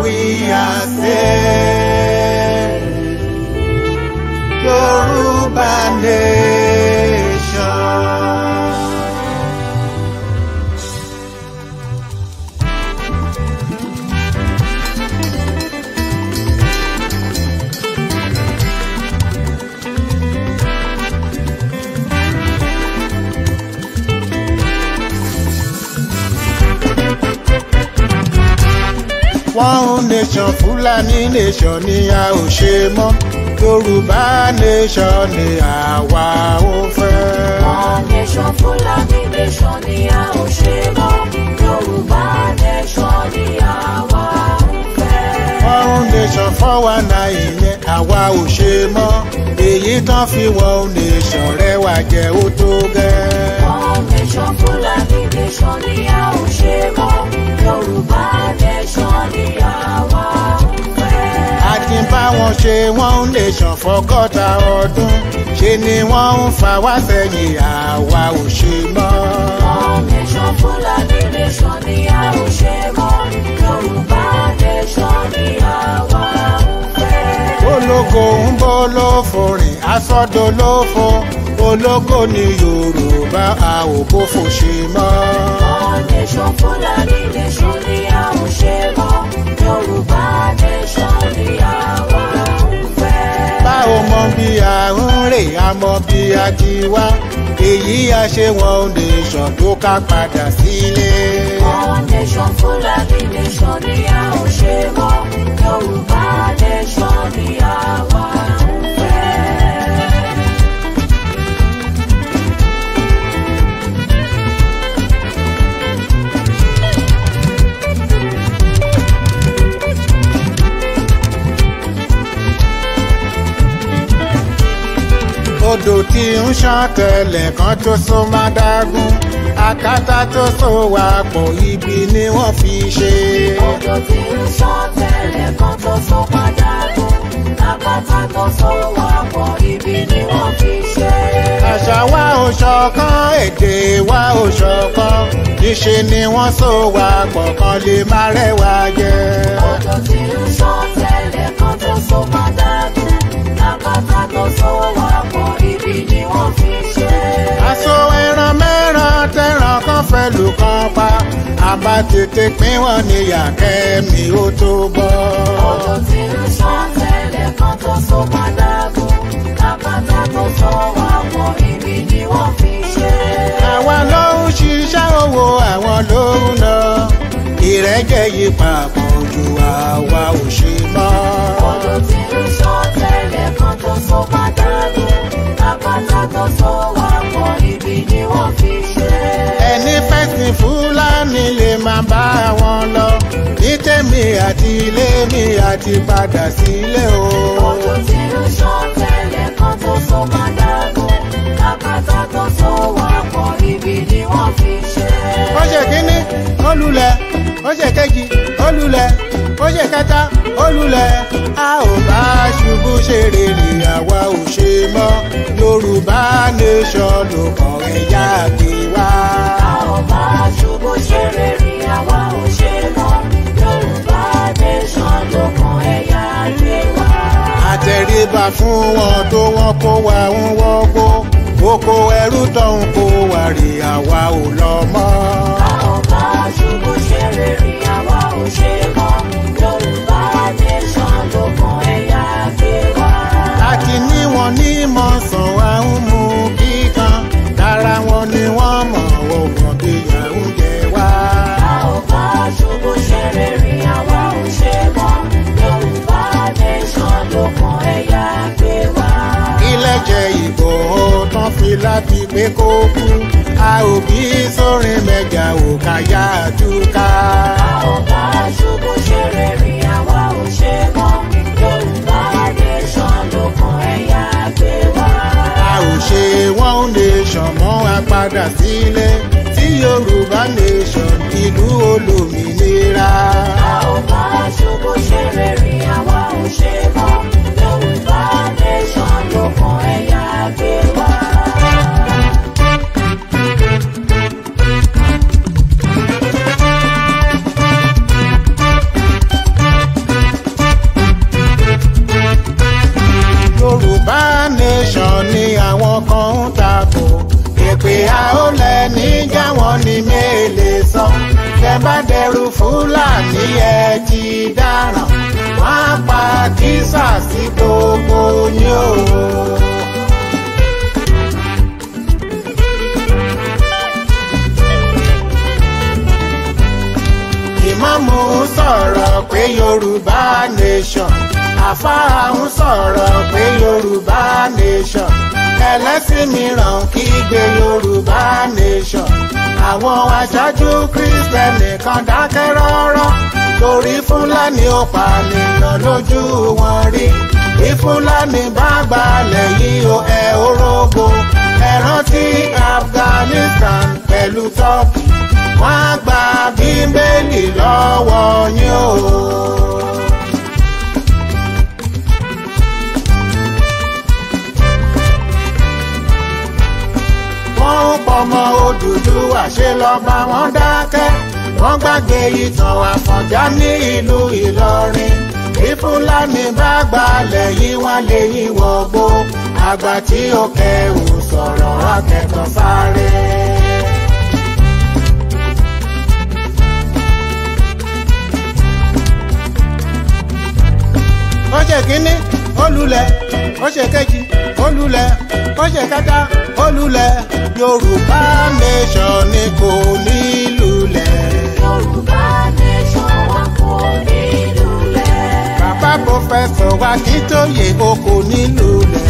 we are saved. Yoruba Nation. One nation, Fulani nation ni a ò ṣe mọ́. Yoruba nation ni àwa ò fẹ́. One nation, Fulani nation ni a ò ṣe mọ́. Yoruba nation ni àwa ò fẹ́. One nation, 419 yẹn àwa ò ṣe mọ́. Èyí tán fi one nation rẹwà jẹ́ ó tó gẹ́. One nation, Fulani nation ni a ò ṣe mọ́. Yoruba nation ni àwa ò fẹ́. A ti bá wọn ṣe one nation fọ́gọ́ta ọdún. Ṣe ni wọ́n ń fa wá sẹ́yìn àwa ò ṣe mọ́. One nation, Fulani nation ni a ò ṣe mọ́. Yoruba nation ni àwa ò fẹ́. Ológo ń bọ́ lófo rìn asọ́dọ̀ lófo. Ológo ni Yorùbá a ò bófo ṣe mọ́. One nation, Fulani nation ni a ò ṣe mọ́. Yoruba nation ni àwa ò fẹ́. Bá o mọ bí a ń rè a mọ bí a ti wá. Èyí a ṣe one nation tó ká padà sílé. One nation, Fulani nation ni a ò ṣe mọ́. Yoruba nation ni àwa ò fẹ́. Odò tí ń ṣàn tẹ̀lẹ̀ kan tó so má dágún. Àkàtà tó so wà pọ̀ ibi ni wọ́n fi ṣe. Odò tí ń ṣàn tẹ̀lẹ̀ kan tó so padà gùn. Àkàtà tó so wà pọ̀ ibi ni wọ́n fi ṣe. Àṣà wa ò ṣọ̀kan, èdè wa ò ṣọ̀kan. Níṣe ni wọ́n so wà pọ̀ kan lè má rẹwà jẹ. Odò tí ń ṣàn tẹ̀lẹ̀ kan tó so padà gùn. Àkàtà tó so wà pọ̀ ibi ni wọ́n fi ṣe. Aṣọ ẹran mẹ́ran tẹran kan fẹ́ lù kan pa. Àbá tètè pín wọn níyà kẹ́mi ó tó bọ́. Odò tí ń ṣàn tẹ̀lẹ̀ kan tó so padà gùn. Àkàtà tó so wà pọ̀ ibi ni wọ́n fi ṣe. Àwa ló ń ṣiṣẹ́ owó àwọn ló ń lọ. Ìrẹ́jẹ yí papọ̀ ju àwa ò ṣe mọ́. Odò tí ń ṣàn tẹ̀lẹ̀ kan tó so padà gùn. Àkàtà tó so wà pọ̀ ibi ni wọ́n fi ṣe. Ẹni fẹ̀sìn Fúlàní lè máa bá wọn lọ. Ní tèmi àti ilé mi àti padà sílé o. Odò tí ń ṣàn tẹ̀lẹ̀ kan tó so padà gùn. Àkàtà tó so wà pọ̀ ibi ni wọ́n fi ṣe. Ó ṣe kínní, ó lulẹ̀, ó ṣe kejì, ó lulẹ̀, ó ṣe kẹta, ó lulẹ̀. A ò bá ṣubú ṣe rèrè àwa ò ṣe mọ́. Yorùbá nation ló kàn ẹ̀yà gbé wá. A ò bá ṣubú ṣe rere àwa ò ṣe mọ́. Yorùbá nation ló kàn ẹ̀yà gbé wá. Àtẹríba fún wọn tó wọ́n kó wa ń wọ́gbó. Oko ẹrú tó ń kó wa rè àwa ò lọ mọ́. A ò bá ṣubú ṣe rere àwa ò ṣe mọ́. Yorùbá nation ló kàn ẹ̀yà gbé wá. Láti ní wọn ní mọ̀sán wa ń mú kíkan. Lára wọn ni wọ́n mọ̀ ọ̀gbọ̀n bí ìyà ń jẹ wá. A ò bá ṣubú ṣe rere àwa ò ṣe mọ́. Yorùbá nation ló kàn ẹ̀yà gbé wá. Ilẹ̀jẹ̀ ìbò tán fi láti pé kó kú. A ò bí sórin mẹ́jà ò káyà túká. A ò bá ṣubú ṣe rere àwa ò ṣe mọ́. Yorùbá nation ló kàn ẹ̀yà gbé wá. A ò ṣe one nation mọ́ a padà sílé. Tí Yorùbá nation ìlú olómìnira. A ò bá ṣubú ṣe rere àwa ò ṣe mọ́. Yorùbá nation ló kàn ẹ̀yà gbé wá. bá dẹrù Fúlàní ẹ ti dáràn, wọ́n á pa kísà sí gbogbo yín o. Ìmáàmù sọ̀rọ̀ pé Yorùbá Nation, àfáà ń sọ̀rọ̀ pé Yorùbá Nation, ẹlẹ́sìn mìíràn kígbe Yorùbá Nation, àwọn aṣáájú Kristẹni kan dákẹ́ rọ́rọ́ torí Fúlàní ó pànìyàn lójú wọn rí. Bí Fúlàní bá gbalẹ̀ yìí o ẹ orógbó, ẹ rántí Afghanistan pẹ̀lú Turkey, wọ́n á gba Bíbélì lọ́wọ́ yín o. Wọ́n ń pọmọ Odùduwà ṣe lọ bá wọn dákẹ́, wọ́n gbàgbé ìtàn Àfọ̀njá ní ìlú Ìlọrin. Bí Fúlàní bá gbalẹ̀ yìí wọ́n lè yí wọgbó, àgbà tí ó kẹrù sọ̀rọ̀ akẹ́kọ̀ọ́ sáré. Ó ṣe kínní ó lulẹ̀, ó ṣe kejì ó lulẹ̀, ó ṣe kẹta ó lulẹ̀, Yorùbá Nation ni kò ní lulẹ̀. Yorùbá Nation wa kò ní lulẹ̀. Bàbá Pòfẹ́sọ̀ Akíntóyè o kò ní lulẹ̀.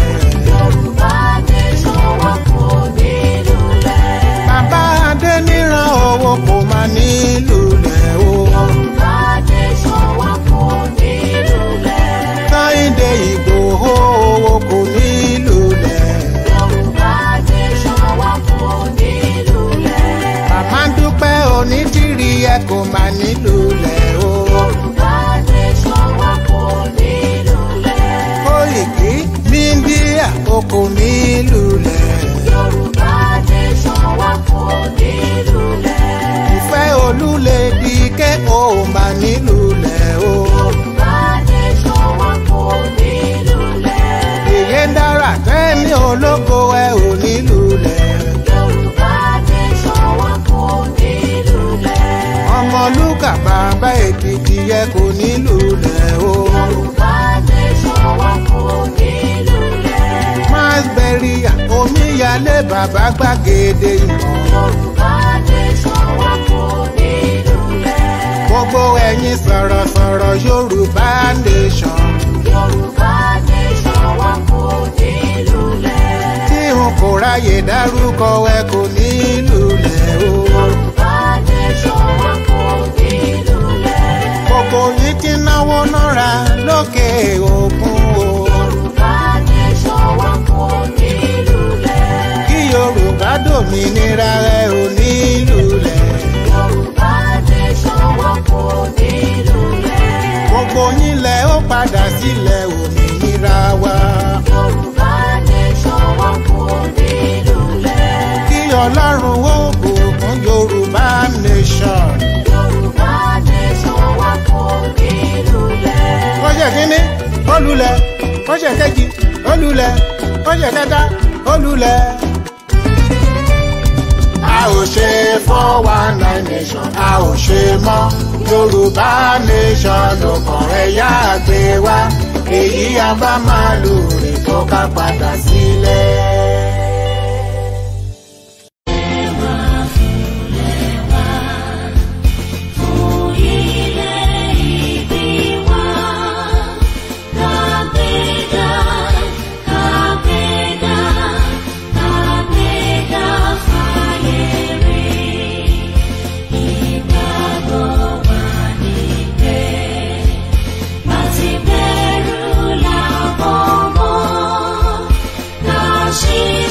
Yorùbá Nation wa kò ní lulẹ̀. Bàbá Adéníran owó kò máa ní lulẹ̀ o. Yorùbá Nation wa kò ní lulẹ̀. Kẹ́hìndé Ìgbòho owó kò ní lulẹ̀. Yorùbá Nation wa kò ní lulẹ̀. Màmá Dúpẹ́ Onítìrí ẹ kò máa ní lulẹ̀ o. Yorùbá Nation wa kò ní lulẹ̀. Kóìkí Mídíà o kò ní lulẹ̀. Yorùbá Nation wa kò ní lulẹ̀. Ìfẹ́ Olúlédì ké o máa ní lulẹ̀ o. Yorùbá Nation wa kò ní lulẹ̀. Èyí ń dára tẹ́ni ológo ẹ ò ní lulẹ̀. Yorùbá Nation wa kò ní lulẹ̀. Ọmọlúkà bàbá Èkìtì ẹ kò ní lulẹ̀ o. Yorùbá Nation wa kò ní lulẹ̀. Masberry Omíyalé bàbá gbàgede ìmọ̀. Yorùbá Nation wa kò ní lulẹ̀. Gbogbo ẹ̀yin sọ̀rọ̀sọ̀rọ̀ Yorùbá Nation. Yorùbá Nation wa kò ní lulẹ̀. Tí n kò ráyè dárúkọ ẹ kò ní lulẹ̀ o. Yorùbá Nation wa kò ní lulẹ̀. Gbogbo yín ti náwó náírà lókè òkun o. Yorùbá Nation wa kò ní lulẹ̀. Kí Yorùbá dòmìnira ẹ ò ní lulẹ̀. Yorùbá Nation wa kò ní lulẹ̀. Gbogbo yín lẹ ó padà sílẹ̀ òmìnira wa. Yorùbá Nation wa kò ní lulẹ̀. Kí Ọlọ́run ó bùkún Yorùbá Nation. Yorùbá Nation wa kò ní lulẹ̀. Ó ṣe kínní ó lulẹ̀, ó ṣe kejì ó lulẹ̀, ó ṣe kẹta ó lulẹ̀. A ò ṣe 419 Nation, a ò ṣe mọ́. Yorùbá Nation ló kàn ẹ̀yà gbé wá. Èyí a bá máa lò rè tó ká padà sílẹ̀. She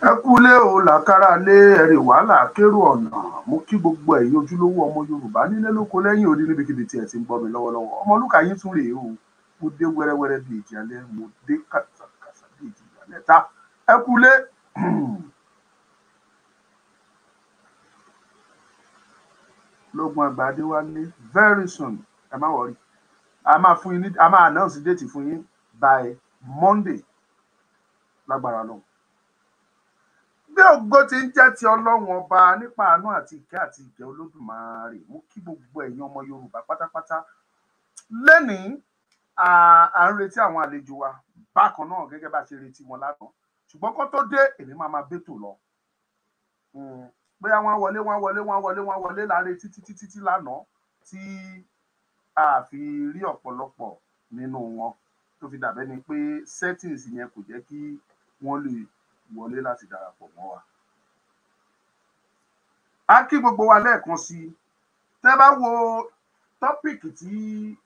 ẹ kúlé o làkàrà lé ẹrì wàhálà kérò ọ̀nà mo kí gbogbo ẹ̀yin ojúlówó ọmọ Yorùbá nílé lóko lẹ́yìn odi níbikíbi tí ẹ ti ń gbọ́ mi lọ́wọ́lọ́wọ́ Ọmọlúkà yín tún rèé o mo dé wẹ́rẹ́wẹ́rẹ́ bíi èjì alẹ́ mo dé kàtàkàtà bíi èjì alẹ́ ta ẹ kúlé. Lógún àgbà Adéwálé very soon ẹ má wọrí a máa fún yín ní a máa announce date fún yín by Monday lágbára lọ. Bí ògo ti ń jẹ́ ti Ọlọ́run ọba nípa àánú àti ìkẹ́ Olódùmarè mú kí gbogbo ẹ̀yin ọmọ Yorùbá pátápátá lẹ́nìí à ń retí àwọn àlejò wa bákan náà gẹ́gẹ́ bá ṣe retí wọn lánàá ṣùgbọ́n kó tó dé èmi máa bẹ́tò lọ. Bóyá wọ́n wọlé láre títí lánàá tí a fi rí ọ̀pọ̀lọpọ̀ nínú wọn tó fi dàbẹ́ ni pé settings yẹn kò jẹ́ kí wọ́n lè wọlé láti darapọ̀ mọ́ wa. A kí gbogbo wa lẹ́ẹ̀kan sí i tẹ́ bá wo tọ́pìkì tí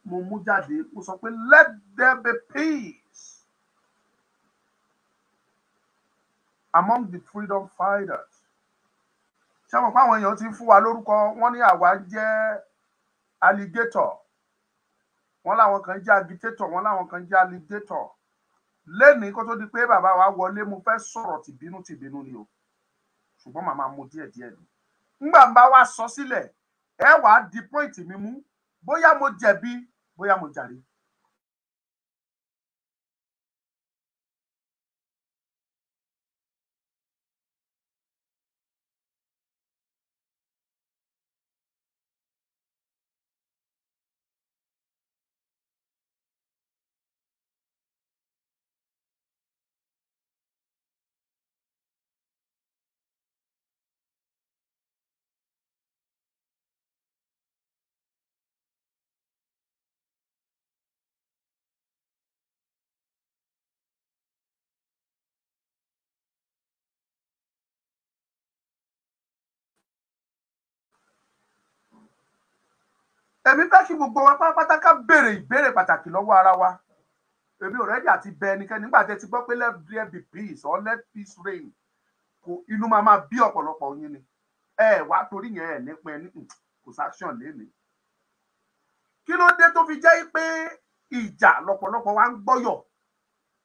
mo mú jáde mo sọ pé let there be peace among the freedom fighters. Ṣé mo pa àwọn èèyàn ti ń fún wa lórúkọ wọ́n ní àwa jẹ́ alligator wọ́n láwọn kan jẹ́ agitator wọ́n láwọn kan jẹ́ alligator. Lẹ́nìí kó tó di pé bàbá wa wọlé mo fẹ́ sọ̀rọ̀ tìbínú ni o ṣùgbọ́n màmá mu díẹ̀díẹ̀ ni. Ńgbà ń bá wa sọ sílẹ̀ ẹ wàá di point mi mú bóyá mo jẹ̀bi bóyá mo jàre. Èmi fẹ́ kí gbogbo wa pátápátá ká béèrè ìbéèrè pàtàkì lọ́wọ́ ara wa. Èmi ò rẹ́dí àti bẹ ẹnikẹ́ni nígbà tí ẹ ti gbọ́ pé let there be peace or let peace reign. Inú máa bí ọ̀pọ̀lọpọ̀ yín ni. Ẹ wá torí yẹn ẹ̀ nípa ẹni kò sáction lénìí. Kí ló dé tó fi jẹ́ pé ìjà lọ́pọ̀lọpọ̀ wa ń gbọ́yọ̀?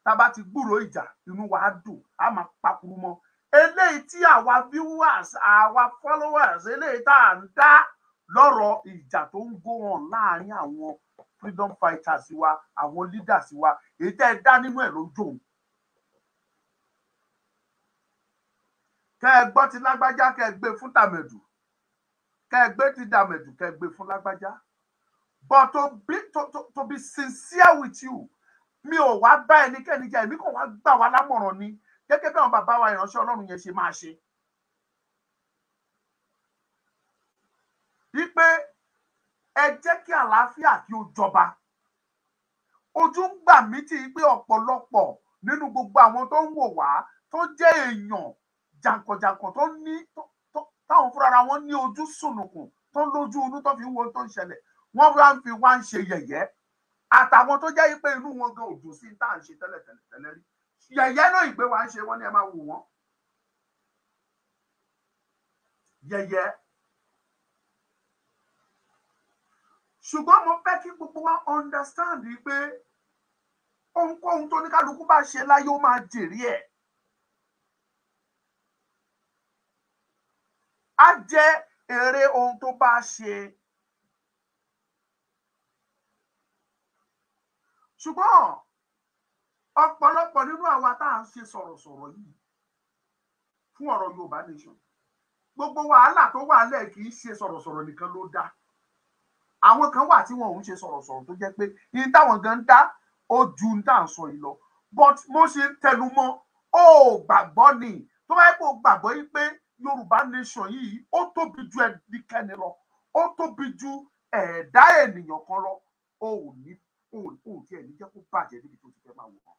Tá bá ti gbúrò ìjà inú wa á dùn á máa pakuru mọ́. Eléyìí tí àwa viewers àwa followers eléyìí tá à ń dá lọ́rọ̀ ìjà tó ń go on láàrin àwọn freedom fighters wa àwọn leaders wa èyí tẹ́ ẹ dá nínú ẹ̀ lójó. Kẹ́ ẹ gbọ́ ti lágbájá kẹ́ ẹ gbé fún tàmẹ̀dù kẹ́ ẹ gbé ti dàmẹ̀dù kẹ́ ẹ gbé fún lágbájá. But to be sincere with you mi ò wá bá ẹnikẹ́ni jà èmi kàn wá gbà wá lámọ̀ràn ni gẹ́gẹ́ bí àwọn bàbá wa ìránṣẹ́ Ọlọ́run yẹn ṣe máa ṣe. Wípé ẹ jẹ́ kí àlàáfíà kí ó jọba. Ojú ń gbà mí tí pé ọ̀pọ̀lọpọ̀ nínú gbogbo àwọn tó ń wò wá tó jẹ́ èèyàn jàǹkànjàǹkàn tó ní táwọn fúnra wọn ní ojú sùnùkùn tó lójú inú tó fi ń wo tó ń ṣẹlẹ̀ wọ́n wá ń fi wá ń ṣe yẹ̀yẹ́ àtàwọn tó jẹ́ pé inú wọn gan òjò sí tá à ń ṣe tẹ́lẹ̀ rí yẹ̀yẹ́ náà ìgbé wa ń ṣe wọ́n ní ẹ máa wò wọ́n yẹ̀yẹ́. Ṣùgbọ́n mo fẹ́ kí gbogbo wa understand pé ohunkóhun tó ní kálukú bá ṣe láyé ó máa jèrè ẹ̀. Á jẹ́ èrè ohun tó bá ṣe. Ṣùgbọ́n ọ̀pọ̀lọpọ̀ nínú àwa tá à ń ṣe sọ̀rọ̀sọ̀rọ̀ yìí fún ọ̀rọ̀ Yorùbá Nation gbogbo wàhálà tó wà lẹ̀ kì í ṣe sọ̀rọ̀sọ̀rọ̀ nìkan ló dá. Àwọn kan wà tí wọn ò ń ṣe sọ̀rọ̀sọ̀rọ̀ tó jẹ́ pé ní táwọn gan dá ó ju ní tá à ń sọ yìí lọ but mo ṣe tẹnu mọ́ ó gbàgbọ́ ni tó bá yẹ kó gbàgbọ́ yìí pé Yorùbá Nation yìí ó tóbi ju ẹnikẹ́ni lọ ó tóbi ju ẹ̀dá ènìyàn kan lọ ó ní tí ẹ̀ ní jẹ́ kó bàjẹ́ níbi tó ti fẹ́ máa wò wọ́n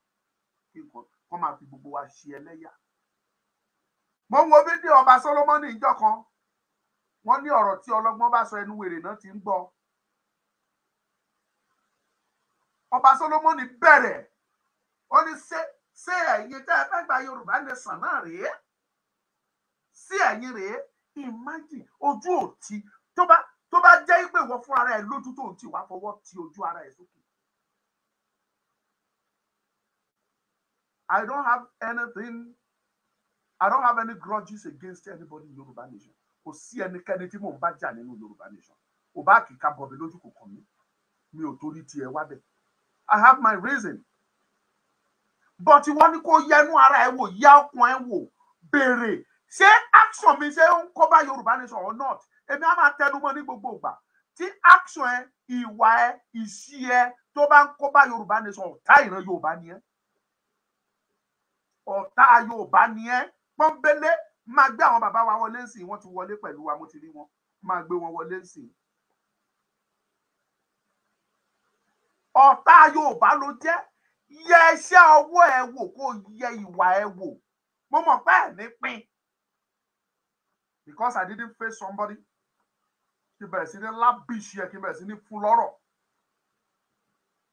kí nǹkan kan máa fi gbogbo wa ṣe ẹlẹ́yà. Mo ń wo fídíò ọba Solomoni ìjọ kan wọ́n ní ọ̀rọ̀ tí ọlọ́gbọ́n bá sọ ẹnu wèrè náà ti ń gbọ́. Ọba Solomoni bẹ̀rẹ̀ ó ní ṣé ẹ̀yin tẹ́ ẹ fẹ́ gba Yorùbá Nation náà rèé sí ẹ̀yin rèé imagine ojú òtí tó bá jẹ́ pé ìwọ fúnra rẹ̀ lójú tó ń tì wá fọwọ́ ti ojú ara ẹ̀ sókè. I don't have any grudges against anybody in Yoruba Nation. Kò sí ẹnikẹ́ni tí mò ń bá jà nínú Yoruba Nation. Ò bá kíkà bọ̀ mi lójú kò kàn mí. Mi ò torí tiẹ̀ wá bẹ̀. I have my reason. But ìwọ ni kò yẹnu ara ẹ wò, yá ọkàn ẹ wò, béèrè. Ṣé action mi ṣe ń kó bá Yoruba Nation or not? Èmi á máa tẹnu mọ́ ní gbogbo ìgbà. Tí action ẹ, ìwà ẹ, ìṣí ẹ tó bá ń kó bá Yoruba Nation, ọ̀tá ìran Yorùbá ni ẹ́. Ọ̀tá Yorùbá ni ẹ́. Pọ́nbélé máa gbé àwọn bàbá wa wọlé sí, wọ́n ti wọlé pẹ̀lú wa, mo ti rí wọn. Máa gbé wọn wọlé sí. Ọ̀tá Yorùbá ló jẹ́. Yẹ iṣẹ́ ọwọ́ ẹ wò kó yẹ ìwà ẹ wò. Mo mọ̀ pé ẹ̀ ní pín. Because I didn't face somebody. Kí bẹ̀rẹ̀ sí ní lábìṣì ẹ, kí bẹ̀rẹ̀ sí ní fún lọ́rọ̀.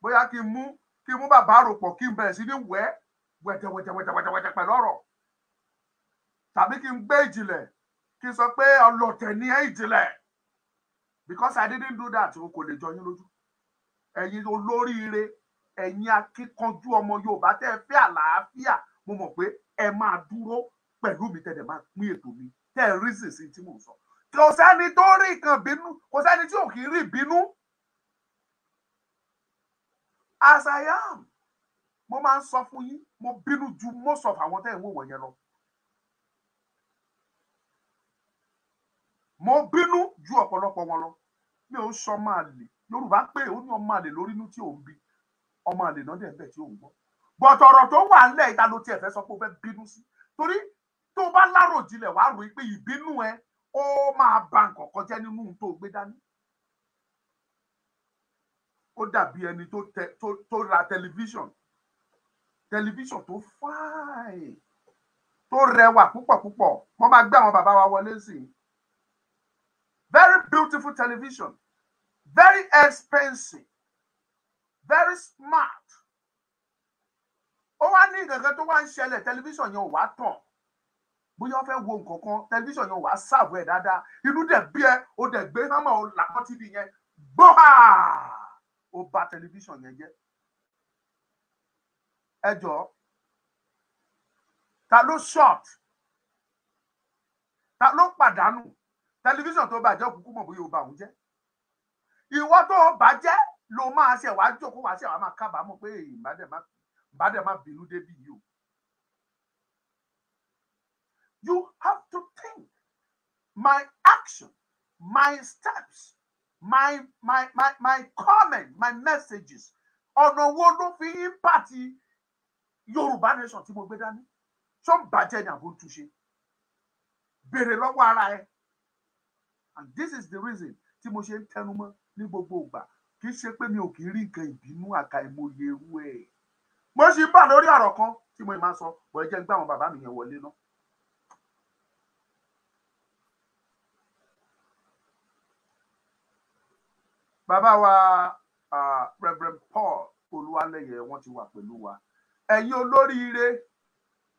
Bóyá kí n mú bàbá àròpọ̀ kí n bẹ̀rẹ̀ sí ní wẹ̀tẹ̀wẹ̀tẹ̀ pẹ̀lú ọ̀rọ̀. Tàbí kí n gbé ìjìnlẹ̀ kí n sọ pé ọlọ̀tẹ̀ ni ẹ́ ìjìnlẹ̀. Because I didn't do that, o kò lè jọ yín lójú. Ẹ̀yin olóríire, ẹ̀yin akíkanjú ọmọ Yorùbá tẹ́ ẹ fẹ́ àlàáfíà, mo mọ̀ pé ẹ máa dúró pẹ̀lú mi tẹ́ ẹ máa pín ètò mi, tẹ́ ẹ rí sísìn tí mò ń sọ. Kò sẹ́ni tó rí nǹkan bínú, kò sẹ́ni tí ò kì í rí bínú. As I am, mo máa ń sọ fún yín, mo bínú ju most of àwọn tẹ́ ẹ ń wò wọ̀nyẹn lọ. Mo bínú ju ọ̀pọ̀lọpọ̀ wọn lọ. Mi ò sọ máa lè. Yorùbá pé ó ní ọmọ àlè lórí inú tí ò ń bí. Ọmọ àlè náà dẹ̀ bẹ̀ tí ò ń gbọ́. But ọ̀rọ̀ tó wà nílẹ̀ ìta ló tiẹ̀ fẹ́ sọ pé ó fẹ́ bínú sí. Torí tó bá láròjinlẹ̀ wàá rò pé ìbínú ẹ ó máa ba nǹkan kan jẹ́ nínú tó gbé dání. Ó dàbí ẹni tó ra tẹlifíṣàn tó fine, tó rẹwà púpọ̀. Wọ́n máa gbé àwọn bàbá wa wọlé sí i. Very beautiful television, very expensive, very smart. Ó wá ní nǹkan tó wá ń ṣẹlẹ̀, tẹlifíṣàn yẹn ò wá tàn. Bóyá ó fẹ́ wo nǹkan kan, tẹlifíṣàn yẹn ò wá sáàbù ẹ̀ dáadáa. Inú dẹ̀ bí ẹ, ó dẹ̀ gbé hámà ó làkọ́ TV yẹn. Gbọ́hà! Ó bà tẹlifíṣàn yẹn jẹ́. Ẹ jọ̀ọ́, ta ló short? Ta ló pàdánù? Tẹlifíṣàn tó bàjẹ́ òkúkú mọ̀ bóyá ó bà òun jẹ́. Ìwọ tó bàjẹ́ ló máa ṣe wá jókòó wá ṣe wá máa kábàámọ̀ pé ìbádẹ́ má bínú débi yìí o. You have to think. My action, my steps, my comment, my messages, ọ̀nà wo ló fi impact Yorùbá Nation tí mo gbé dání? Ṣó bàjẹ́ ni àbò túnṣe? Béèrè lọ́wọ́ ara ẹ. And this is the reason tí mo ṣe ń tẹnumọ́ ní gbogbo ìgbà. Kì í ṣe pé mi ò kì í rí nǹkan ìbínú àkàìmọye irú ẹ̀. Mo ṣì ń bà lórí ọ̀rọ̀ kan tí mo máa sọ, bọ̀ ẹ jẹ́ ń gbé àwọn bàbá mi yẹn wọlé náà. Bàbá wa Reverend Paul Olúwaléyè wọ́n ti wà pẹ̀lú wa. Ẹ̀yin olóríire,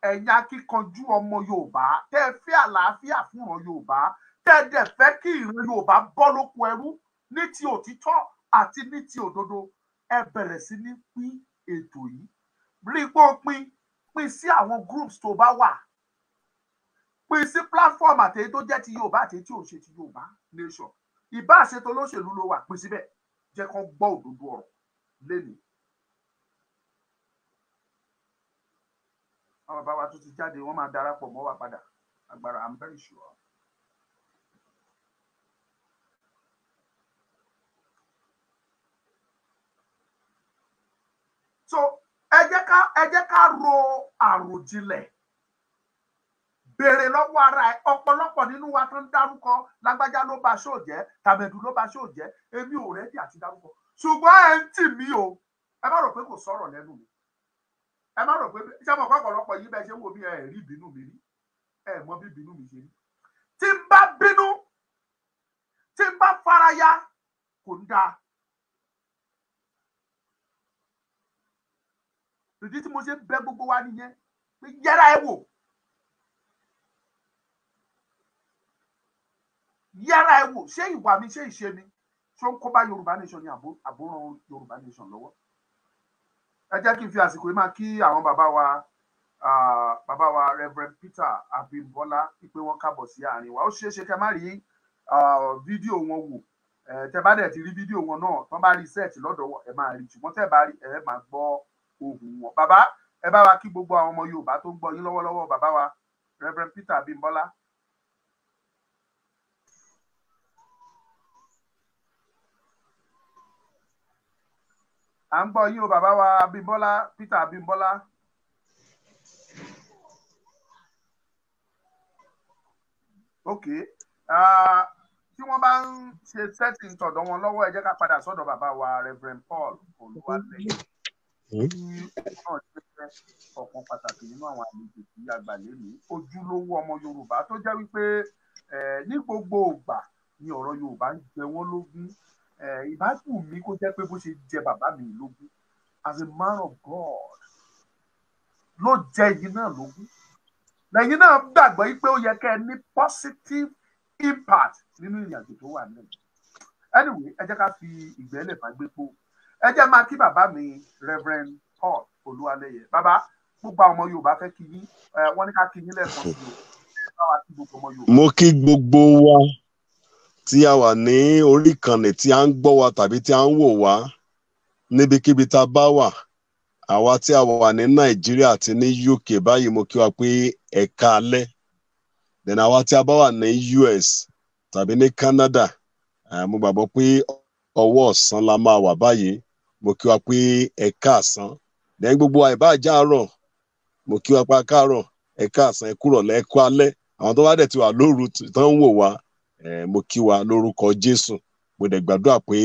ẹ̀yin akíkanjú ọmọ Yorùbá, tẹ́ ẹ fẹ́ àlàáfíà fún ìran Yorùbá, tẹ́ ẹ dẹ̀ fẹ́ kí ìran Yorùbá bọ́ lóko ẹrú ní ti òtítọ́ àti ní ti òdodo, ẹ bẹ̀rẹ̀ sí ní pín ètò yìí. Rí pé ó pín sí àwọn groups tó bá wà. Pín sí platform àtèyí tó jẹ́ ti Yorùbá àtèyí tí ò ṣe ti Yorùbá Nation. Ìbá àṣetò olóṣèlú ló wà, pín síbẹ̀. Jẹ́ kó gbọ́ òdodo ọ̀rọ̀ lénìí. Àwọn bàbá wa tó ti jáde, wọ́n máa darapọ̀ mọ́ wa padà. Agbára, I'm very sure. So ẹ jẹ́ ká ro àròjinlẹ̀. Béèrè lọ́wọ́ ara ẹ. Ọ̀pọ̀lọpọ̀ nínú wa tó ń dárúkọ lágbájá ló bá ṣó jẹ́, tàmẹ̀dù ló bá ṣó jẹ́, èmi ò rẹ́dí àti dárúkọ. Ṣùgbọ́n ẹ ń tì mí o. Ẹ má rò pé kò sọ̀rọ̀ lẹ́nu mi. Ẹ má rò pé ṣé mo kọ́ ọ̀pọ̀lọpọ̀ yìí bẹ́ẹ̀ ṣe ń wo bí ẹ rí ìbínú mi rí. Ẹ mọ bí ìbínú mi ṣe rí. Tí n bá bínú, tí n bá faraya, kò ń dáa. Ìdí tí mo ṣe bẹ̀ gbogbo wa nìyẹn. Pé yẹra ẹ wò. yára ẹ wò, ṣé ìwà mi ṣé ìṣe mi tó ń kó bá Yorùbá Nation ní àbúrò Yorùbá Nation lọ́wọ́. Ẹ jẹ́ kí n fi àsìkò yìí máa kí àwọn bàbá wa Reverend Peter Abimbola pé wọ́n kábọ̀ sí àárín wa. Ó ṣeé ṣe kẹ́ má rí fídíò wọn wò, tẹ́ bá dẹ̀ ti rí fídíò wọn náà tán bá rí search lọ́dọ̀ wọn ẹ máa rí, ṣùgbọ́n tẹ́ bá rí ẹ máa gbọ́ ohùn wọn. Bàbá ẹ bá wa kí gbogbo àwọn ọmọ Yorùbá tó ń gbọ́ yín lọ́wọ́lọ́wọ́, bàbá wa Reverend Peter Abimbola. À ń gbọ́ yín o bàbá wa Abimbola, Peter Abimbola. Ok, tí wọ́n bá ń ṣe setting tọ̀dọ̀ wọn lọ́wọ́ ẹ jẹ́ ká padà sọ́dọ̀ bàbá wa Reverend Paul Olúwalẹ́yẹ. Náà jẹ́ ọ̀kan pàtàkì nínú àwọn àlejò tí a gbà lónìí, ojúlówó ọmọ Yorùbá tó jẹ́ wípé ní gbogbo ìgbà ni ọ̀rọ̀ Yorùbá ń jẹ wọ́n lógún. Ìbáṣù mi kó jẹ́ pé bó ṣe jẹ bàbá mi lógún as a man of God ló jẹ yìí náà lógún. Lẹ́yìn náà gbàgbọ́ pé ó yẹ kẹ́ ẹ ní positive impact nínú ìrìn àjò tó wà nílẹ̀. Anyway, ẹ jẹ́ ká fi ìgbẹ́lẹ̀ fàgbépo. Ẹ jẹ́ máa kí bàbá mi Reverend Paul Olúwalẹ́yẹ. Bàbá gbogbo àwọn ọmọ Yorùbá fẹ́ kí yín, wọ́n ní ká kí yín lẹ́ẹ̀kan sí o. Mo kí gbogbo wa tí a wà ní orí ìkànnì tí a ń gbọ́ wa tàbí tí a ń wò wá níbikíbi tá a bá wà. Àwa tí a wà ní Nàìjíríà àti ní UK báyìí mo kí wa pé ẹ káalẹ́. Then àwa tí a bá wà ní US tàbí ní Canada, mo gbàgbọ́ pé ọwọ́ ọ̀sán la máa wà báyìí. Mo kí wa pé ẹ káàsán. Then gbogbo wa ìbá àárọ̀, mo kí wa pé káàárọ̀, ẹ káàsán, ẹ kúrọ̀lẹ́, ẹ kú alẹ́. Àwọn tó bá dẹ̀ ti wà lóru tán ń wò wá, mo kí wa lórúkọ Jésù. Mo dẹ̀ gbàdúrà pé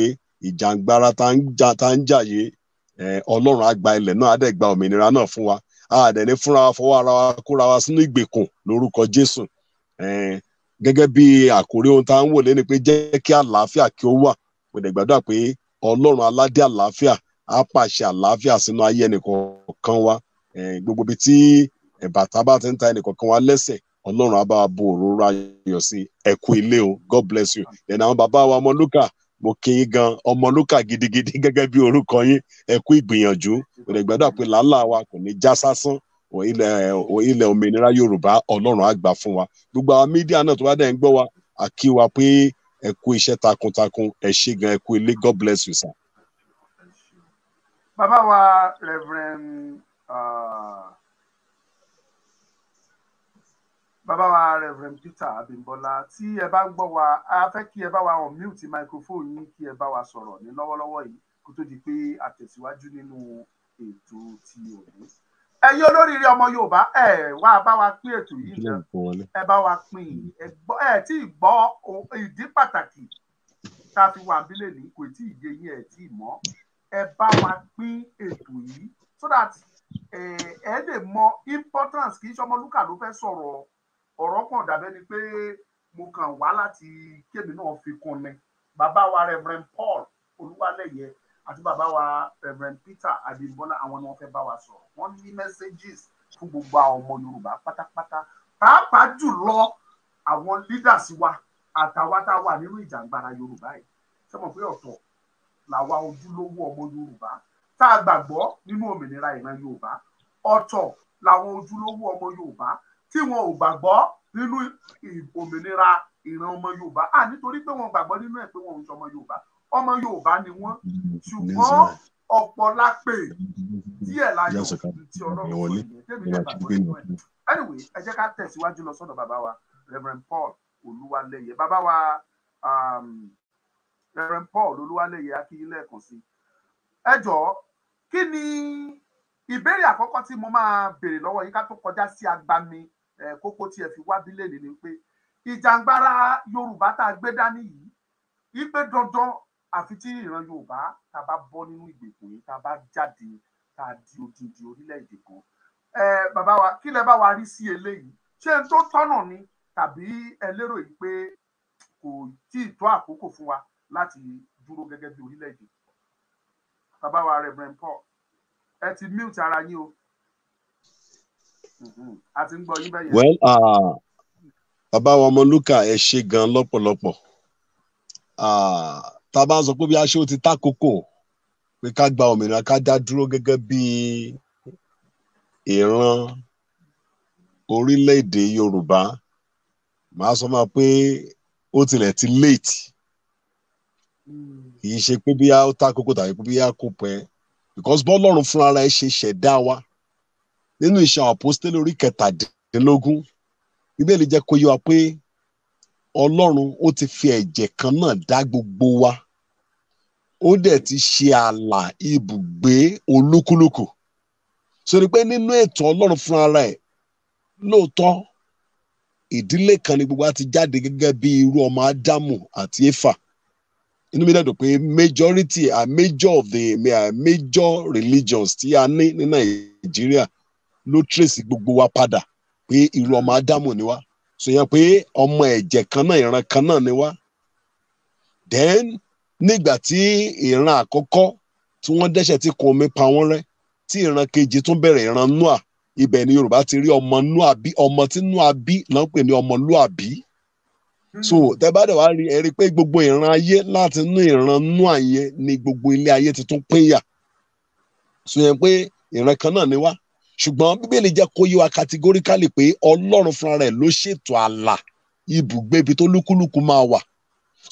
ìjàngbara tá ń jà yìí, Ọlọ́run á gba ilẹ̀ náà, á dẹ̀ gba òmìnira náà fún wa. A dẹ̀ ní fúnra wa fọwọ́ ara wa kóra wa sínú ìgbèkùn lórúkọ Jésù. Gẹ́gẹ́ bí àkórí ohun tá ń wò lé ni pé jẹ́ kí àlàáfíà kí ó wà. Mo dẹ̀ gbàdúrà pé Ọlọ́run aládé àlàáfíà á pàṣẹ àlàáfíà sínú ayé ẹnìkọ̀ọ̀kan wa. Gbogbo ibi tí bàtà bá ti ń ta ẹnìkọ̀ọ̀kan wa lẹ́sẹ̀, Ọlọ́run á bá wa bo òróró ayọ̀ sí. Ẹ kú ilé o, God bless you. Then àwọn bàbá wa ọmọ Lúkà, mo kí yín gan, ọmọ Lúkà gidigidi gẹ́gẹ́ bí orúkọ yín. Ẹ kú ìgbìyànjú. Mo dẹ̀ gbàdúrà pé làálàá wa kò ní já sásán. Ilẹ̀ òmìnira Yorùbá Ọlọ́run á gbà fún wa. Gbogbo àwọn mídíà náà tó bá dẹ̀ ń gbọ́ wa, a kí wa pé ẹ kú iṣẹ́ takuntakun, ẹ ṣé gan, ẹ kú ilé, God bless you sir. Bàbá wa Reverend Peter Abimbola, tí ẹ bá ń gbọ́ wa, a fẹ́ kí ẹ bá wa unmute microphone yín kí ẹ bá wa sọ̀rọ̀ ní lọ́wọ́lọ́wọ́ yìí kó tó di pé a tẹ̀síwájú nínú ètò ti òní. Ẹ̀yin olóríire ọmọ Yorùbá, ẹ wá bá wa pín ètò yìí náà, ẹ bá wa pín, ẹ tí ì gbọ́ ìdí pàtàkì tá a fi wà níbílẹ̀ ní kò tí ì yé yín, ẹ tí ì mọ̀, ẹ bá wa pín ètò yìí so that ẹ lè mọ importance. Kì í ṣe Ọmọlúkà ló fẹ́ sọ̀rọ̀, ọ̀rọ̀ kan dàbẹ́ ni pé mo kàn wá láti kébì náà fi kún ni. Bàbá wa Reverend Paul Olúwalẹ́yẹ àti bàbá wa Reverend Peter Abimbola, àwọn ni wọ́n fẹ́ bá wa sọ̀rọ̀. Wọ́n ní messages fún gbogbo àwọn ọmọ Yorùbá pátápátá, pàápàá jùlọ àwọn leaders wa àtàwa tá a wà nínú ìjàngbara Yorùbá yìí. Ṣé mo pé ọ̀tọ̀ làwa ojúlówó ọmọ Yorùbá tá a gbàgbọ́ nínú òmìnira ìran Yorùbá, ọ̀tọ̀ làwọn ojúlówó ọmọ Yorùbá tí wọn ò gbàgbọ́ nínú òmìnira ìran ọmọ Yorùbá. Nítorí pé wọn gbàgbọ́ nínú ẹ̀ pé wọn ò ń ṣọmọ Yorùbá, ọmọ Yorùbá ni wọ́n, ṣùgbọ́n ọ̀pọ̀ la pè díẹ̀ láyọ̀ tí Ọlọ́run sọ ìyẹn tẹ́mi lè gbàgbọ́ nínú ẹ̀. Anyway, ẹ jẹ́ ká tẹ̀síwájú lọ sọ́dọ̀ bàbá wa Reverend Paul Olúwalẹ́yẹ. Bàbá wa Reverend Paul Olúwalẹ́yẹ, a kí yín lẹ́ẹ̀kan sí. Ẹ jọ̀ọ́, kí ni ìbéèrè àkọ́kọ́ tí mo máa béèrè lọ́wọ́ yín ká tó kọjá sí agbami kókó tí ẹ fi wá bílẹ̀ ni pé ìjàngbara Yorùbá tá a gbé dání yìí, ìpè dandan àfi tí ìran Yorùbá tá a bá bọ́ nínú ìgbèkùn yìí, tá a bá jáde, tá a di odindi orílẹ̀-èdè kan. Bàbá wa, kí lẹ bá wa rí sí eléyìí? Ṣé n tó tọ́nà ni tàbí ẹ lérò yìí pé kò tí ì tó àkókò fún wa láti dúró gẹ́gẹ́ bí orílẹ̀-èdè? Bàbá wa Reverend Paul, ẹ ti mute ara yín o. A ti ń gbọ́ yín bẹ́yẹn. Well, bàbá wa Ọmọlúkà ẹ ṣé gan lọ́pọ̀lọpọ̀. Tá a bá ń sọ pé bí aṣọ ti tákòkò pé ká gba òmìnira ká dá dúró gẹ́gẹ́ bí ìran orílẹ̀-èdè Yorùbá, màá sọ máa pé ó tilẹ̀ ti late. Kì í ṣe pé bí a ó tákòkò tàbí pé bí a kò pẹ́, because bọ́lọ́run fúnra rẹ̀ ṣe ṣẹ̀dá wa nínú Iṣẹ́ àwọn Àpọ́stélì orí 17, Bíbélì jẹ́ kó yé wa pé Ọlọ́run ó ti fi ẹ̀jẹ̀ kan náà dá gbogbo wa, ó dẹ̀ ti ṣe ààlà ibùgbé olúkúlùkù. So ni pé nínú ètò Ọlọ́run fúnra rẹ̀, lóòótọ́ ìdílé kan ni gbogbo wa ti jáde gẹ́gẹ́ bí irú ọmọ Ádámù àti Éfà. Inú mi dẹ̀ dùn pé major of the major religions tí a ní Nàìjíríà ló trace gbogbo wa padà pé irú ọmọ Ádámù ni wá. So yẹn pé ọmọ ẹ̀jẹ̀ kan náà, ìran kan náà ni wá. Then nígbà tí ìran àkọ́kọ́ tí wọ́n dẹ́ṣẹ̀ tí kò omi pa wọ́n rẹ́, tí ìran kejì tún bẹ̀rẹ̀, ìran Nóà, ibẹ̀ ni Yorùbá ti rí ọmọ Nóà bí, ọmọ tí Nóà bí náà ń pè ní ọmọlúàbí. So tẹ́ bá dẹ̀ wá rí, ẹ rí pé gbogbo ìran ayé láti inú ìran Nóà yẹn ni gbogbo ilé ayé ti tún pínyà. So yẹn pé ìran kan náà ni wá. Ṣùgbọ́n Bíbélì jẹ́ kó yé wa categorically pé Ọlọ́run fúnra rẹ̀ ló ṣètò ààlà ibùgbé ibi tó lúkúlùkù máa wà.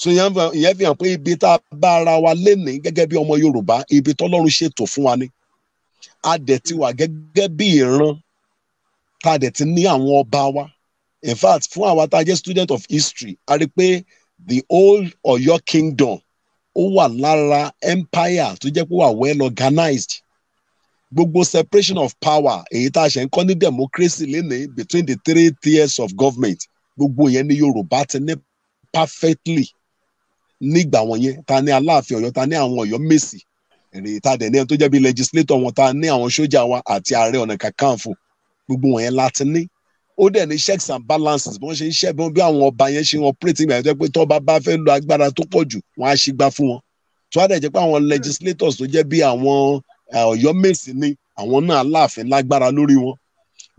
So ìyẹn fi hàn pé ibi tá a bá ara wa lénìí gẹ́gẹ́ bí ọmọ Yorùbá, ibi tọ́lọ́run ṣètò fún wa ni. A dẹ̀ ti wà gẹ́gẹ́ bí ìran, tá a dẹ̀ ti ní àwọn ọba wa. In fact, fún àwa tá a jẹ́ student of history, a rí pé the old Ọ̀yọ́ kingdom ó wà lára empire tó jẹ́ pé wà well organized. Gbogbo separation of power èyí tá a ṣe ń kọ́ ní democracy lénìí between the 3 tiers of government, gbogbo yẹn ní Yorùbá ti ní perfectly nígbà wọn yẹn. Ta ní Aláàfin Ọ̀yọ́, ta ní àwọn Ọ̀yọ́ Mèsì, èrè ta dẹ̀ ní ẹni tó jẹ́ bí legislator wọn, ta ní àwọn sójà wa àti Ààrẹ Ọ̀nà Kakanfò, gbogbo wọn yẹn láti ní. Ó dẹ̀ ní checks and balances bí wọ́n ṣe ń ṣẹ́ bí àwọn ọba yẹn ṣe ń operate ìgbà yẹn tó jẹ́ pé tọ́ba bá fẹ́ lo agbára tó pọ̀ jù wọ́n á ṣe gbá fún wọn. Tó wá dẹ̀ jẹ́ pé àwọn legislators tó jẹ́ bí àwọn Ọ̀yọ́ Mèsì ni àwọn náà Aláàfin lágbára lórí wọn.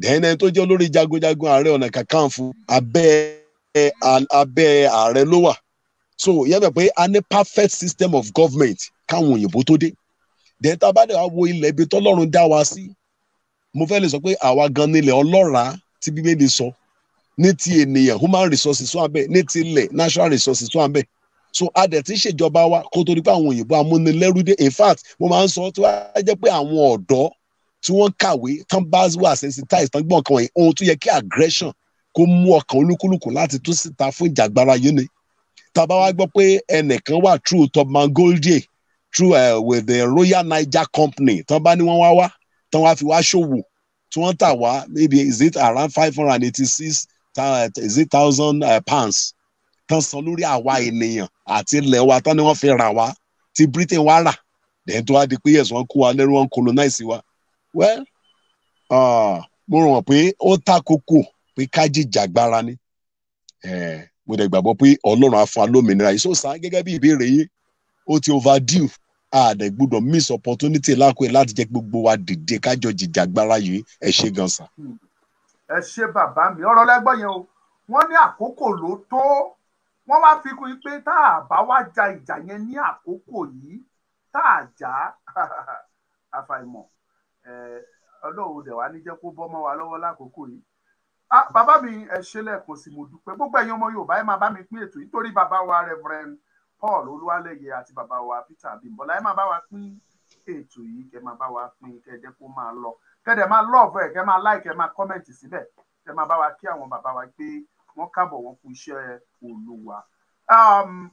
Then ẹni tó jẹ́ olórí jagunjagun Ààrẹ Ọ̀nà Kakanfò abẹ́ ààrẹ ló wà. So yẹn bẹ̀ pé a ní perfect system of government káwọn òyìnbó tó dé. Then tá a bá dẹ̀ wá wo ilẹ̀ ibi tọ́lọ́run dá wa sí, mo fẹ́ lè sọ pé àwa gan nílẹ̀ ọlọ́ràá tí Bíbélì sọ, ní ti ènìyàn human resources wà bẹ́ẹ̀, ní ti ilẹ̀ natural resources wà bẹ́ẹ̀. So a dẹ̀ ti ṣèjọba wa kó tó di pé àwọn òyìnbó amúnilẹ́rú dé. In fact, mo máa ń sọ tí wàá jẹ́ pé àwọn ọ̀dọ́ tí wọ́n kàwé tán bá wà sensitized tán gbọ́n kan wọ̀nyí, ohun tó yẹ kí aggression kó mú ọkàn olúkúlùkù láti tún síta fún ìjàgbara yìí ni. Tá a bá wá gbọ́ pé ẹnìkan wà through Tubman Goldie through with the Royal Niger Company, tán bá ní wọ́n wá tán wá fi wá ṣòwò tí wọ́n tà wá maybe is it around 586,000 pounds tán san lórí àwa ènìyàn àti ilẹ̀ wa tán ni wọ́n fi rà wá tí Britain wá rà, then tó wá di pé yes wọ́n kó wa lẹ́rú, wọ́n colonize wa. Well, mo rò wọ́n pé ó tákòkò pé ká jìjàgbara ni. Mo dẹ̀ gbàgbọ́ pé Ọlọ́run á fún wa lómìnira yìí. So sá gẹ́gẹ́ bí ìbéèrè yìí, ó ti overdue. A dẹ̀ gbọ́dọ̀ miss opportunity lákòó láti jẹ́ gbogbo wa dìde kájọ jìjàgbara yìí. Ẹ ṣé gan sà. Ẹ ṣé bàbá mi, ọ̀rọ̀ lẹ́gbọ́n yẹn o. Wọ́n ní àkókò ló tó. Wọ́n wá fi kún pé tá a bá wá ja ìjà yẹn ní àkókò yìí, tá a jà àfàìmọ̀ Ọlọ́run dẹ̀ wá ní jẹ́ kó bọ́ mọ́ wa lọ́wọ́ lákòókò yìí. Bàbá mi ẹ ṣé lẹ́ẹ̀kan sí, mo dúpẹ́. Gbogbo ẹ̀yin ọmọ Yorùbá ẹ máa bá mi pín ètò yìí torí bàbá wa Reverend Paul Olúwalẹ́yẹ àti bàbá wa Peter Abímbọ́lá, ẹ máa bá wa pín ètò yìí, kẹ́ máa bá wa pín, kẹ́ jẹ́ kó máa lọ, kẹ́ dẹ̀ máa love ẹ̀, kẹ́ máa like, kẹ́ máa comment síbẹ̀, kẹ́ máa bá wa kí àwọn bàbá wa pé wọ́n kábọ̀, wọ́n kú iṣẹ́ Olúwa.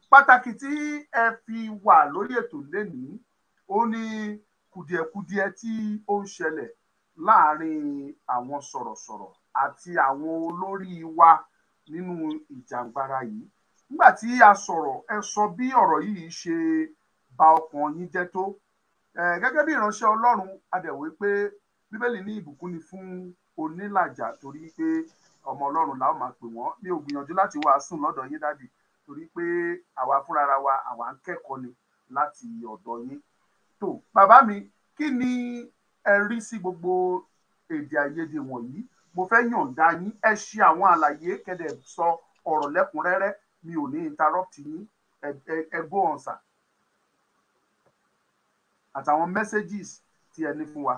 Pàtàkì tí ẹ fi wà lórí ètò lénìí ó ní kùdìẹ̀kudiẹ tí ó ń ṣẹlẹ̀ láàárín àwọn sọ̀rọ̀sọ̀rọ̀ àti àwọn olórí wa nínú ìjàngbara yìí. Nígbà tí a sọ̀rọ̀, ẹ sọ bí ọ̀rọ̀ yìí ṣe bà ọkàn yín jẹ́ tó. Gẹ́gẹ́ bí ìránṣẹ́ Ọlọ́run, a dẹ̀ wí pé Bíbélì ní ìbùkún ni fún onílàjà torí pé ọmọ Ọlọ́run la ó máa pè wọ́n. Mi ò gbìyànjú láti wàásùn lọ́dọ̀ yín dádì torí pé àwa fúnra wa àwa ń kẹ́kọ̀ọ́ ni láti ọ̀dọ̀ yín. Tó bàbá mi, kí ni ẹ rí sí gbogbo èdè àìyedè wọ̀nyí? mo fẹ́ yọ̀ǹda yín ẹ ṣe àwọn àlàyé kẹ́dẹ̀ sọ ọ̀rọ̀ lẹ́kùnrẹ́rẹ́ mi ò ní interrupt yín ẹ go on sir àtàwọn messages tí ẹ ní fún wa.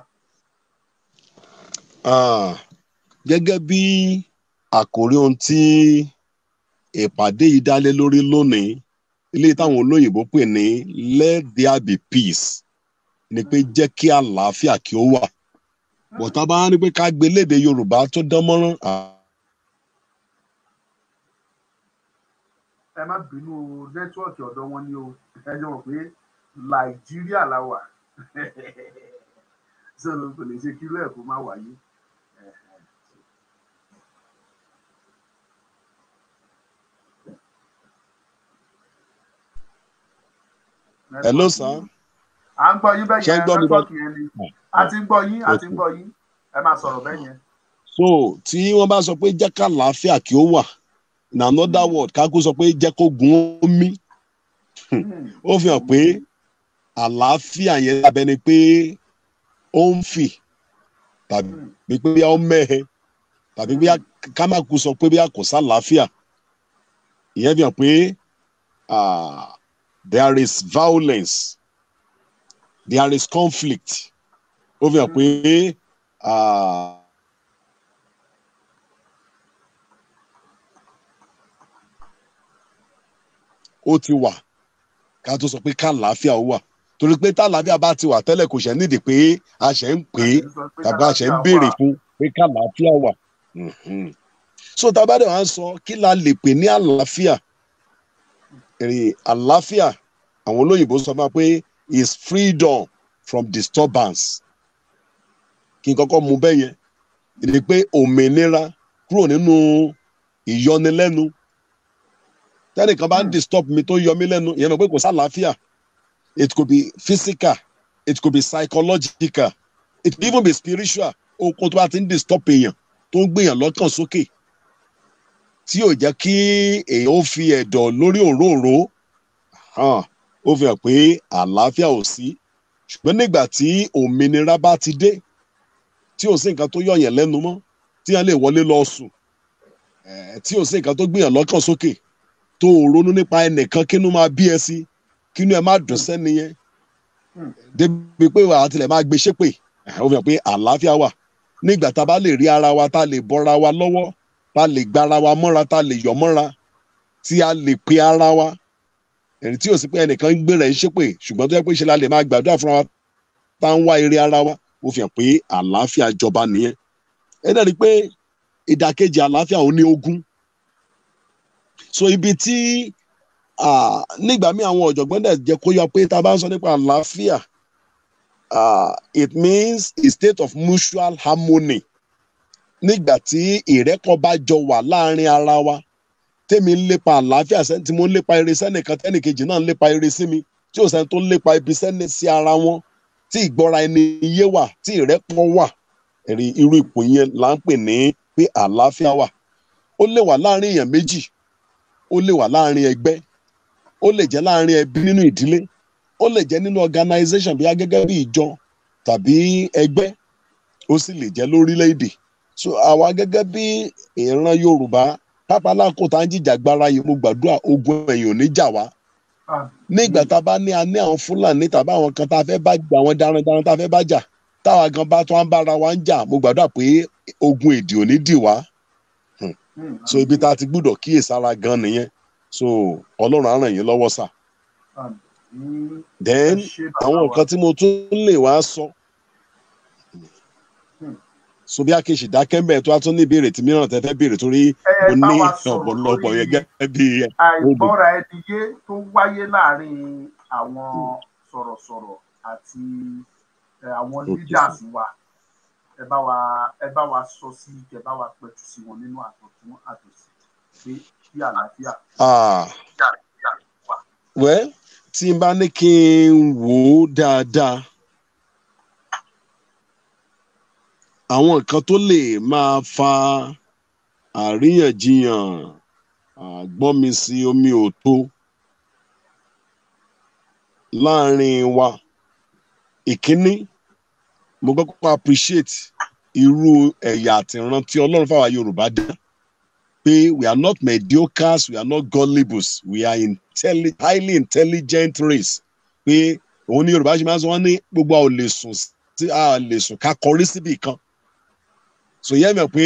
Gẹ́gẹ́ bí àkòrí ohun tí ìpàdé yìí dálé lórí lónìí ilé táwọn olóyìnbó pè ní let there be peace ni pé jẹ́ kí àlàáfíà kí ó wà bọ̀tá bá ní pé ká gbé lédè Yorùbá tó dán mọ́rán. Ẹ má bínú nẹ́tíwọ̀kì ọ̀dọ̀ wọn ni o ẹ jọ mọ̀ pé Nàìjíríà la wà so kò lè ṣe kírú ẹ̀ kó má wáyé. Hello sir. À ń gbọ́ yín bẹ́ẹ̀ yẹn nẹ́tíwọ̀kì yẹn ni a ti ń gbọ́ yín ẹ máa sọ̀rọ̀ bẹ́ẹ̀ yẹn. So tí wọ́n bá sọ pé jẹ́ ká àlàáfíà kí ó wà in another word kákó sọ pé jẹ́ kó gun omi ó fi hàn pé àlàáfíà yẹn lábẹ́ ni pé ó ń fì tàbí pé bí a ó mẹ́hẹ tàbí bí ká má kú sọ pé bí a kò sálàáfíà ìyẹn fi hàn pé there is violence there is conflict ó fi hàn pé ó ti wà ká tó sọ pé kàlàáfíà ó wà torí pé tàlàáfíà bá ti wà tẹ́lẹ̀ kò ṣe nídìí pé a ṣe ń pè é tàbí a ṣe ń béèrè fún pé kàlàáfíà wà. So tàbá dẹ̀ wá ń sọ kí la lè pè ní àlàáfíà àlàáfíà àwọn olóyìnbó sọ fún wa pé is freedom from disturbance kí n kọ́kọ́ mú bẹ́ẹ̀ yẹn ìdí pé òmìnira kúrò nínú ìyọnilẹ́nu tẹ́nìkan bá ń disturb mi tó yọ mí lẹ́nu ìyẹn mọ̀ pé kò sálàáfíà. It could be physical, it could be psychological, it could even be spiritual. Okun tó bá ti ń disturb èèyàn tó ń gbèyàn lọ́kàn sókè tí yóò jẹ́ kí èèyàn ó fi ẹ̀dọ̀ lórí òróòró ó fi hàn pé àlàáfíà ò sí. Ṣùgbọ́n nígbà tí òmìnira bá ti dé tí ò sí nǹkan tó yọ̀yàn lẹ́nu mọ́ tí wọ́n lè wọlé lọ sùn tí ò sí nǹkan tó gbèyàn lọ́kàn sókè tó ronú nípa ẹnìkan kínú máa bí ẹ sí kínú ẹ má dùn sẹ́ni yẹn débi pé wàá tilẹ̀ máa gbé ṣépè ó fi hàn pé àlàáfíà wà nígbà tá a bá lè rí ara wa tá a lè bọ́ra wa lọ́wọ́ tá a lè gbára wa mọ́ra tá a lè yọ̀ mọ́ra tí a lè pe ara wa ẹ̀rí tí ò sí pé ẹnìkan ń gbéra ẹ̀ ń ṣépè ṣùgbọ́n tó yẹ pé ṣe la lè máa gbàdúrà fúnra wa tá a ń wá eré ara wa ó fi hàn pé àlàáfíà jọba nìyẹn ẹ dẹ̀ rí pé ìdàkejì àlàáfíà ò ní ogun so ibi tí nígbà míì àwọn ọ̀jọ̀gbọ́n dẹ̀ jẹ́ kó yọ pé tá a bá ń sọ nípa àlàáfíà it means a state of mutual harmony nígbà tí ìrẹ́pọ̀ bá jọ wà láàrin ara wa tèmi ń lépa àlàáfíà tí mo ń lépa ire sẹ́nìkan tẹ́nìkejì náà ń lépa ire sí mi tí ò sẹ́ni tó ń lépa ibi sẹ́ni sí ara wọn tí ìgbọ́ra ẹni yé wà tí ìrẹ́pọ̀ wà ẹ̀rí irú ipò yẹn là ń pè ní pé àlàáfíà wà ó lè wà láàrin èèyàn méjì ó lè wà láàrin ẹgbẹ́ ó lè jẹ́ láàrin ẹbí nínú ìdílé ó lè jẹ́ nínú organization bí gẹ́gẹ́ bí ìjọ tàbí ẹgbẹ́ ó sì lè jẹ́ lórílẹ̀‐èdè so àwa gẹ́gẹ́ bí ìran Yorùbá pápálákò tá ń jìjàgbara yìí mo gbàdúrà ogun ẹ̀yìn ò ní jà wá nígbà tá a bá ní àwọn Fúlàní tàbí àwọn kan tá a fẹ́ bá jà àwọn darandaran tá a fẹ́ bá jà táwa gan bá tó ń bára wa ń jà mo gbàdúrà pé ogun èdè ò ní dì wá so ibi tá a ti gbúdọ̀ kíyèsára gan nìyẹn so Ọlọ́run á ràn yín lọ́wọ́ sà. Then àwọn nǹkan tí mo tún lè wá sọ so bí akéṣì dákẹ́mbẹ̀ tó a tún ní ìbéèrè tí mìíràn tẹ́ fẹ́ béèrè torí mo ní ọ̀pọ̀lọpọ̀ yẹn gẹ́gẹ́ bí àìgbọ́ra ẹni yé tó wáyé láàrin àwọn sọ̀rọ̀sọ̀rọ̀ àti àwọn leaders wa ẹ bá wa sọ sí ẹ bá wa pẹ̀tù sí wọn nínú àtọ̀tún àtòsí pé kí àlàáfíà. Well tí n bá ní kí n wò ó dáadáa àwọn nǹkan tó lè máa fa àríyànjiyàn gbọ́nmi sí omi ò tó láàrin wa ìkíní mo kọ́kọ́ appreciate irú ẹ̀yà àtìran tí Ọlọ́run fáwa Yorùbá dá pé we are not mediocres, we are not gullibles, we are highly intelligent race pé òun ní Yorùbá ṣe máa ń sọ wọ́n ní gbogbo a ò lè sùn ká kọrí síbì kan so yẹ́ mi pé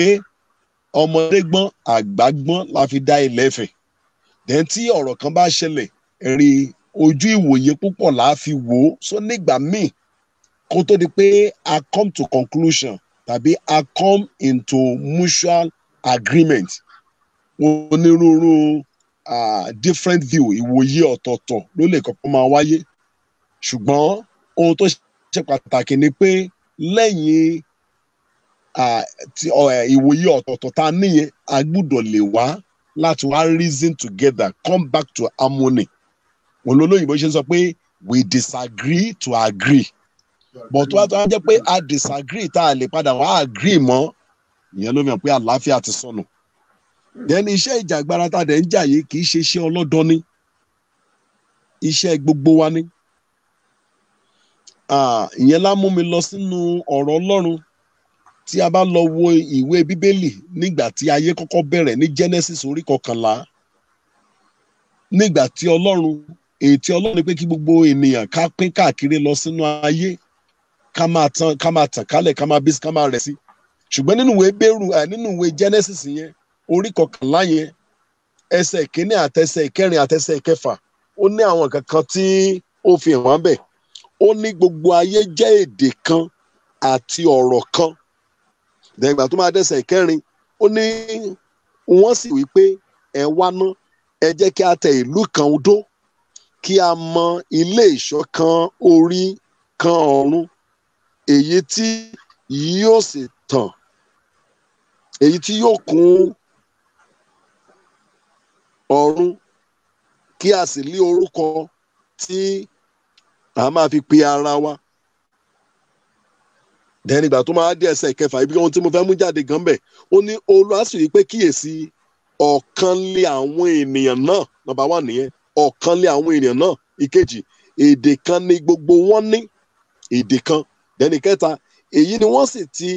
ọmọdé gbọ́n àgbà gbọ́n la fi dá Ilé Ifẹ̀ then tí ọ̀rọ̀ kan bá ṣẹlẹ̀ ẹ̀rí ojú ìwòye púpọ̀ la fi wò ó so nígbà míì kó tó di pé a come to conclusion tàbí a come into mutual agreement onírúurú different view ìwòye ọ̀tọ̀ọ̀tọ̀ ló lè kọ́kọ́ máa wáyé ṣùgbọ́n ohun tó ṣe pàtàkì ni pé lẹ́yìn ìwòye ọ̀tọ̀ọ̀tọ̀ tá a níyẹn a gbúdọ̀ lè wá láti wá reason together come back to harmony òun lólóyìnbó ṣe ń sọ pé we disagree to agree but tó wá jẹ́ pé a disagree tá a lè padà wá agree mọ́ ìyẹn ló mọ̀ pé àlàáfíà ti sọnù then iṣẹ́ ìjàgbara tá a dẹ̀ ń jà yìí kì í ṣe iṣẹ́ ọlọ́dọ́ ni iṣẹ́ gbogbo wa ni ìyẹn lá mú mi lọ sínú ọ̀rọ̀ Ọlọ́run tí a bá lọ wo ìwé Bíbélì nígbà tí ayé kọ́kọ́ bẹ̀rẹ̀ ní Genesis orí 11 nígbà tí Ọlọ́run ètí Ọlọ́run ni pé kí gbogbo ènìyàn ká pín káàkiri lọ sínú ayé ká máa tàn kálẹ̀ ká máa bí ká máa rẹ̀ sí ṣùgbọ́n nínú ìwé Genesis yẹn orí 11 yẹn ẹsẹ̀ ìkíní àtẹsẹ̀ ìkẹrin àtẹsẹ̀ ìkẹfà ó ní àwọn kankan tí ó fi hàn bẹ́ẹ̀ ó ní gbogbo ayé jẹ́ èdè kan àti ọ̀rọ̀ kan dẹ̀gbà tó máa dẹ́sẹ̀ ìkẹrin ó ní wọ́n sì wí pé ẹ wá ná ẹ jẹ́ kí a tẹ ìlú kan dó kí a mọ ilé ìṣọ́ kan orí kan ọ̀run èyí tí yóò sì tàn èyí tí yóò kún ọ̀run kí a sì lé orúkọ tí a máa fi pe ara wa dẹ́ni ìgbà tó máa dé ẹsẹ̀ ìkẹfà ibi ohun tí mo fẹ́ mú jáde gan bẹ̀ ó ní Olúwa sì rí pé kíyèsí ọ̀kan lé àwọn ènìyàn náà number 1 nìyẹn ọ̀kan lé àwọn ènìyàn náà ìkejì èdè kan ni gbogbo wọn ní èdè kan dẹ́ni kẹta èyí ni wọ́n sì ti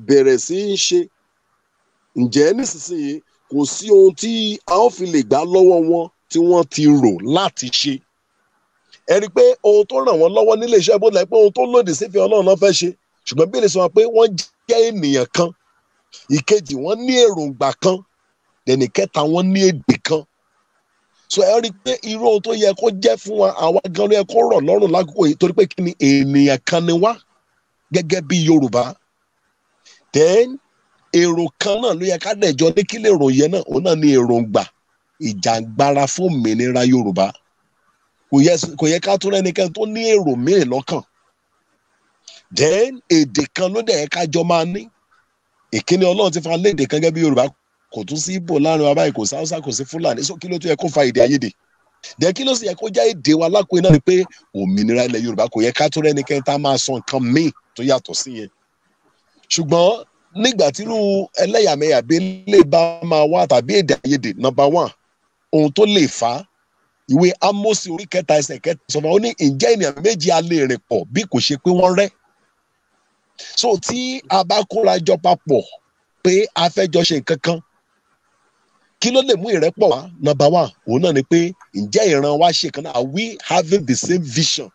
bẹ̀rẹ̀ sí í ṣe ǹjẹ́ nísinsìnyí kò sí ohun tí a ó fi lè gbà lọ́wọ́ wọn tí wọ́n ti rò láti ṣe ẹ rí i pé ohun tó ràn wọ́n lọ́wọ́ nílé iṣẹ́ bó lẹ́ pé ohun tó lòdì sífẹ́ Ọlọ́run náà fẹ́ ṣe ṣùgbọ́n bí lè sọ pé wọ́n jẹ́ ènìyàn kan ìkejì wọ́n ní èròǹgbà kan dẹ̀nì kẹta wọ́n ní èdè kan so ẹ rí i pé irú ohun tó yẹ kó jẹ́ fún wa àwa gan ló yẹ kó rọ̀ lọ́rùn lákòókò yìí torí pé kí ni ènìyàn kan ni wá gẹ́gẹ́ bí Yorùbá then èrò kan náà ló yẹ ká dẹ̀jọ́ ní kí lè rò yẹn náà òun náà ní èròǹgbà ìjàngbara fún òmìnira Yorùbá kò yẹ ká tún rẹ́nikẹ́ni tó ní èrò míì lọ́kàn then èdè kan ló dẹ̀ ká jọ máa ní ìkíni Ọlọ́run ti fa léde kan gẹ́gẹ́ bí Yorùbá kò tún sí Ìgbò láàrin wa báyìí kò sí Haúsá kò sí Fúlàní so kí ló tún yẹ kó fa èdè àìyedè then kí ló sì yẹ kó jẹ́ èdè wa lápò iná ni pé òmìnira ilẹ̀ Yorùbá kò yẹ ká tún rẹ́nikẹ́ni tá máa sọ nǹkan míì tó yàtọ̀ sí yẹn ṣùgbọ́n nígbà tí irú ẹlẹ́yàmẹ̀yà bí lè bá máa wá tàbí èdè àìyedè number 1 ohun tó lè fà á ìwé Ámósì orí 3 ẹsẹ̀ 7 sọ fún wa ó ní ǹjẹ́ ènìyàn méjì a lè rìn pọ̀ bí kò ṣe pé wọ́n rẹ́ so tí a bá kóra jọ papọ̀ pé a fẹ́ jọ ṣe nǹkan kan kí ló lè mú ìrẹ́pọ̀ wá number 1 òun náà ni pé ǹjẹ́ ìran wa ṣe kan náà are we having the same vision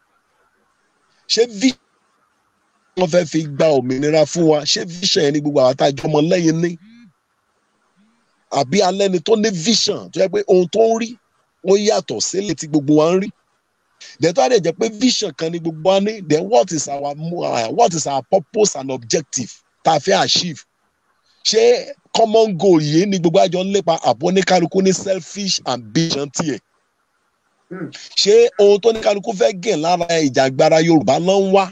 ṣé vision wọ́n fẹ́ fi gba òmìnira fún wa ṣé vision yẹn ni gbogbo àwọn àtàjọ ọmọ lẹ́yìn ní àbí alẹ́ ni tó ní vision tó yẹ pé ohun tó ń rí ó yàtọ̀ sílẹ̀ tí gbogbo wa ń rí then tó á dẹ̀ jẹ́ pé vision kan ni gbogbo wa ní then what is our purpose and objective tá a fẹ́ achieve ṣé common goal yìí ni gbogbo àjọ ń lépa àbọ̀ oníkálukú ní selfish ambition tiẹ̀ ṣé ohun tó oníkálukú fẹ́ gẹ̀ lára ìjàgbara Yorùbá ló ń wá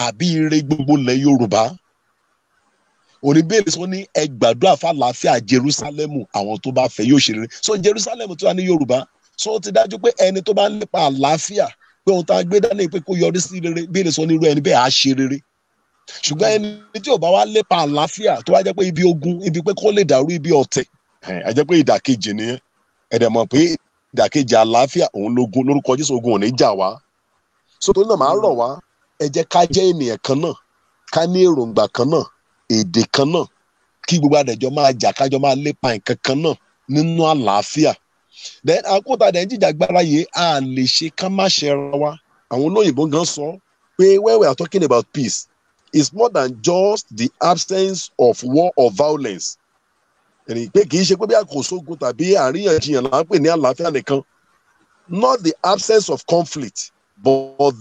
àbí ire gbogbo ilẹ̀ Yorùbá oníbèrè sọ ní ẹ gbàdúrà fàlàáfíà Jerúsálẹ́mù àwọn tó bá fẹ́ yóò ṣe rere so Jerúsálẹ́mù tó wà ní Yorùbá so ó ti dájú pé ẹni tó bá ń lépa àlàáfíà pé ohun tá a gbé dání pé kó yọrí sí rere bèrè sọ ní irú ẹni bẹ́ẹ̀ á ṣe rere ṣùgbọ́n ẹni tí ò bá wá lépa àlàáfíà tó wá jẹ́ pé ibi ogun ibi pé kó lè dàrú ibi ọ̀tẹ̀ ẹ jẹ́ pé ìdàkejì nìyẹn ẹ dẹ̀ mọ̀ pé ìdàkejì àlàáfíà òun lógun lórúkọ Jésù ogun ò ní jà wá so tó náà máa rọ̀ wá ẹ jẹ́ ká jẹ́ ènìyàn kan náà ká ní èròǹgbà kan náà èdè kan náà kí gbogbo àdẹ̀jọ́ máa jà kájọ máa lépa nǹkan kan náà nínú àlàáfíà. Then àkótá dẹ̀ ń jìjàgbara yìí a lè ṣe ká má ṣe ra wa. Àwọn olóyìnbó gan sọ pé when we are talking about peace, it's more than just the absence of war or violence. Ẹni pé kì í ṣe pé bí àkóṣogun tàbí àríyànjiyàn là ń pè ní àlàáfíà nìkan. Not the absence of conflict, but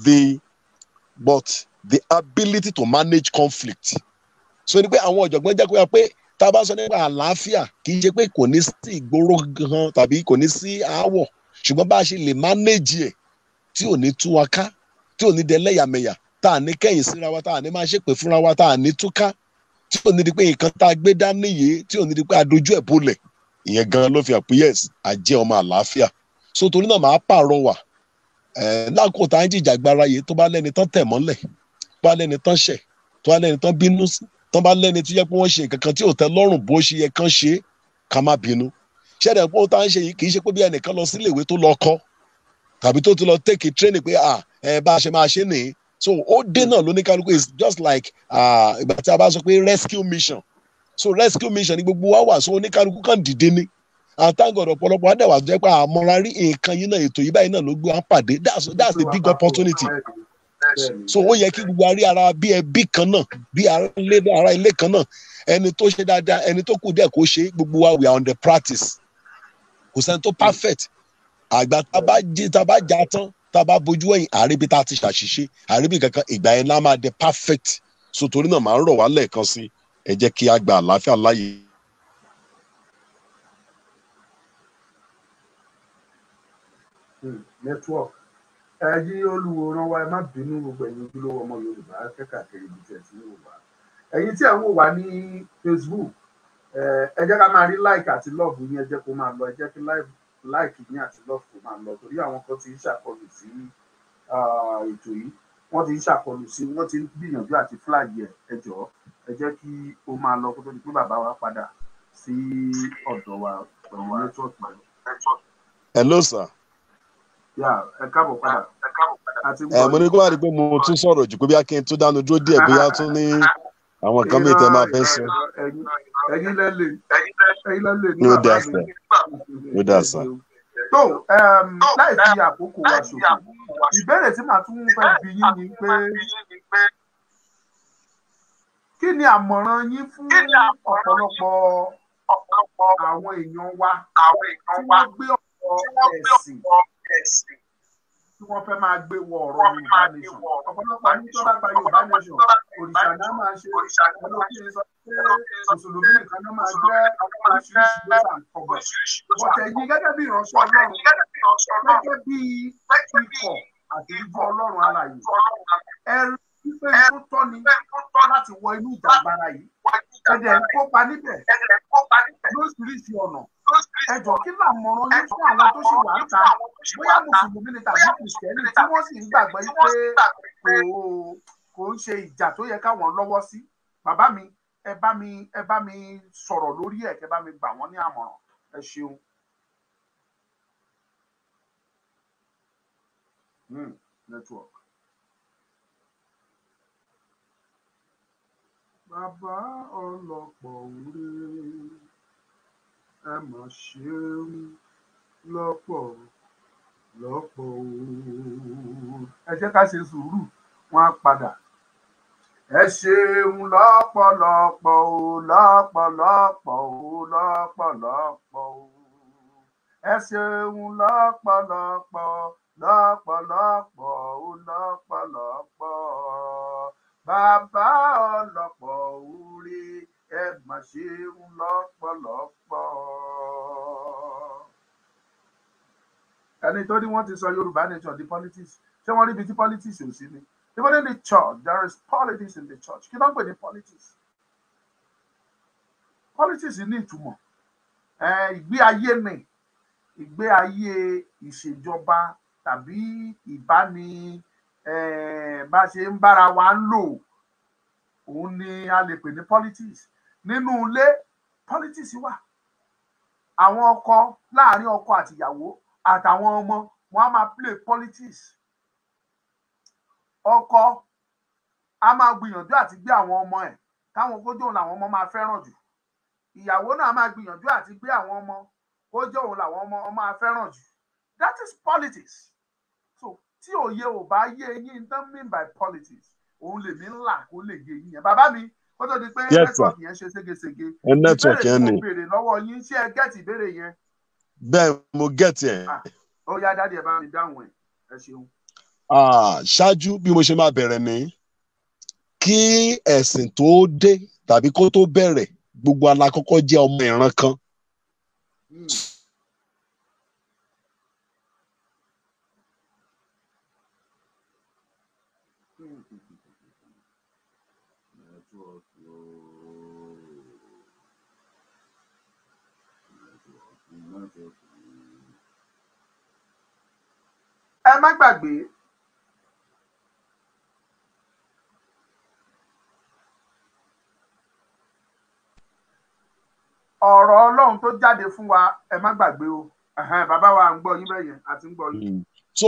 the ability to manage conflict. So ní pé àwọn ọ̀jọ̀gbọ́n jẹ́ kó yà pé tá a bá sọ nípa àlàáfíà kì í ṣe pé kò ní sí ìgboro gan tàbí kò ní sí aáwọ̀, ṣùgbọ́n bá a ṣe lè manage ẹ̀ tí ò ní tú wa ká, tí ò ní dẹlẹ́yàmẹ̀yà, tá à ní kẹ́yìn síra wa, tá à ní máa ṣépè fúnra wa, tá à ní túká, tí ò ní di pé nǹkan tá a gbé dání yìí, tí ò ní di pé a dojú ẹ̀ bolẹ̀. Ìyẹn gan ló fi hàn pé yes, a jẹ́ ọmọ àlàáfíà. So torí náà máa pàrọwà lákòókò tá à ń jìjàgbara yìí tó bá lẹ́ni tán tẹ̀ mọ́lẹ̀, tó bá lẹ́ni tán ṣẹ̀, tó bá lẹ́ni tán bínú sí, tó bá lẹ́ni tó yẹ pé wọ́n ṣe nǹkan kan tí ò tẹ́ lọ́rùn bó ṣe yẹ kán ṣe, ká má bínú. Ṣẹ́dẹ̀ pé ó tá à ń ṣe yìí kì í ṣe pé bí ẹnìkan lọ sílé ìwé tó lọ kọ́ tàbí tó ti lọ take a training pé bá a ṣe máa ṣe nìyí. So ó dé náà lóníkálukú is just like ìgbà tí a bá sọ pé rescue mission. So rescue mission ni gbogbo wa wà, so oníkálukú kàn dìde ní. And thank God ọ̀pọ̀lọpọ̀ adẹ̀wà jẹ́ pé àmọ́ra rí nǹkan yìí náà, ètò yìí báyìí náà ló gbé wọn pàdé. That's the big opportunity. So ó yẹ kí gbogbo arí ara bí ẹbí kan náà, bí ara ilé kan náà, ẹni tó ṣe dáadáa, ẹni tó kù díẹ̀ kó ṣe, gbogbo wa we are on the practice. Kò sẹ́ni tó perfect. Àgbà tá a bá já tán, tá a bá bojú ẹ̀yìn, àríbi tá a ti ṣàṣìṣe, àríbi kankan, ìgbà yẹn lá máa dé perfect. So torí náà máa ń rọ̀ wá lẹ́ẹ̀kan sí, ẹ jẹ́ kí a gba àlàáfíà láàyè. Network ẹ̀yin olùwòran wa ẹ má bínú gbogbo ẹ̀yin ojúlówó ọmọ Yorùbá kẹ́kàkiri ibi tí ẹ ti ń wò wá. Ẹ̀yin tí ẹ ń wò wá ní Facebook, ẹ jẹ́ ká máa rí like àti love yín, ẹ jẹ́ kó máa lọ, ẹ jẹ́ kí like yín àti love kó máa lọ, torí àwọn kan ti ń ṣàkọlù sí ètò yìí, wọ́n ti ń ṣàkọlù sí, wọ́n ti ń gbìyànjú àti flag ẹ jọ̀ọ́ ẹ jẹ́ kí ó máa lọ kó tó di pé bàbá wa padà sí ọ̀dọ̀ wa pẹ̀lú network. Hello sir. Ẹ káàbọ̀ padà. Mo ní kó wá rí pé mo tún sọ̀rọ̀ jù pé bí akin tó dánu dúró díẹ̀ bóyá tún ní àwọn kan mìíràn tẹ́ máa fẹ́ sọ. Ẹ̀yin lẹ́lẹ̀ ló dà sà, ló dà sà. tó láì fi àkókò wa ṣòfò, ìbéèrè tí màá tún fẹ́ bi yín ni pé kí ni àmọ̀ràn yín fún ọ̀pọ̀lọpọ̀ àwọn èèyàn wa tí wọ́n gbé ọ̀rọ̀ ẹ̀sìn tí wọ́n fẹ́ máa gbé wọ ọ̀rọ̀ Yorùbá Nation? Ọ̀pọ̀lọpọ̀ ní tó bá gba Yorùbá Nation, òrìṣà náà máa ṣe, olókìní sọ pé mùsùlùmí nìkan náà máa jẹ́ oríṣiríṣi lóṣà kọ̀bọ̀. Bọ̀tẹ̀ yìí gẹ́gẹ́ bí ìránṣẹ́ Ọlọ́run, gẹ́gẹ́ bí ikọ̀ àti ìjọ Ọlọ́run alààyè, ẹ rí pé tó tọ́ ni láti wọ inú ìjàgbara yìí, ẹ̀dẹ̀ ń kópa níbẹ̀ lóríṣiríṣi ọ̀nà. Ẹ jọ̀ọ́ kí làmọ̀ràn yín fún àwọn tó ṣì wà ń ta, bóyá mùsùlùmí ni tàbí kìrìsìtẹ́nì, tí wọ́n sì ń gbàgbọ́ pé kò ń ṣe ìjà tó yẹ káwọn lọ́wọ́ sí. Bàbá mi, ẹ bá mi sọ̀rọ̀ lórí ẹ̀, kẹ́ bá mi gbà wọ́n ní àmọ̀ràn. Ẹ ṣeun. Network. Bàbá ọlọ́pọ̀ òre, ẹ mà ṣeun lọ́pọ̀ o. Ẹ jẹ́ ká ṣe sùúrù, wọ́n á padà. Ẹ ṣeun lọ́pọ̀lọpọ̀ o, lọ́pọ̀lọpọ̀ o, lọ́pọ̀lọpọ̀ o. Ẹ ṣeun lọ́pọ̀lọpọ̀, lọ́pọ̀lọpọ̀ o, lọ́pọ̀lọpọ̀. Bàbá ọlọ́pọ̀ òre, ẹ mà ṣeun lọ́pọ̀lọpọ̀. Ẹni tó ní wọ́n ti sọ Yorùbá Nation di politics, ṣé wọ́n rí ibi tí politics ò sí ni? Even in the church, there is politics in the church. Kí ló ń pè ní politics? Politics ní ìtumọ̀. Ìgbé ayé ni, ìgbé ayé ìṣèjọba tàbí ìbáni bá ṣe ń bára wa ń lò, òun ni a lè pè ní politics. Nínú ilé, politics wà. Àwọn ọkọ, láàrin ọkọ àtìyàwó àtàwọn ọmọ, wọn á máa play politics. Ọkọ a máa gbìyànjú àti gbé àwọn ọmọ ẹ̀ káwọn kójú òun làwọn ọmọ máa fẹ́ràn jù ìyàwó náà máa gbìyànjú àti gbé àwọn ọmọ kójú òun làwọn ọmọ máa fẹ́ràn jù that is politics so tí òye ò bá yé yín tán mean by politics òun lèmi ńlá kó lè yé yín yẹn bàbá mi kó tó di pé nẹ́tíwọ̀kì yẹn ṣe ségesège nẹ́tíwọ̀kì yẹn ni ìbéèrè tí mo béèrè lọ́wọ́ yín ṣé ẹ gẹ́ẹ̀tì ìbéèrè yẹn. bẹ́ẹ̀ mo gẹ́ẹ̀tì ẹ̀. ó yá dádì ẹ bá mi dáhùn ẹ ṣeun. ṣáájú bí mo ṣe máa bẹ̀rẹ̀ ni kí ẹ̀sìn tó dé tàbí kó tó bẹ̀rẹ̀ gbogbo alákọ́kọ́ jẹ́ ọmọ ìran kan. ẹ má gbàgbé ọ̀rọ̀ Ọlọ́run tó jáde fún wa ẹ má gbàgbé o bàbá wa ń gbọ́ yín bẹ́ẹ̀ yẹn àti ń gbọ́ yín. so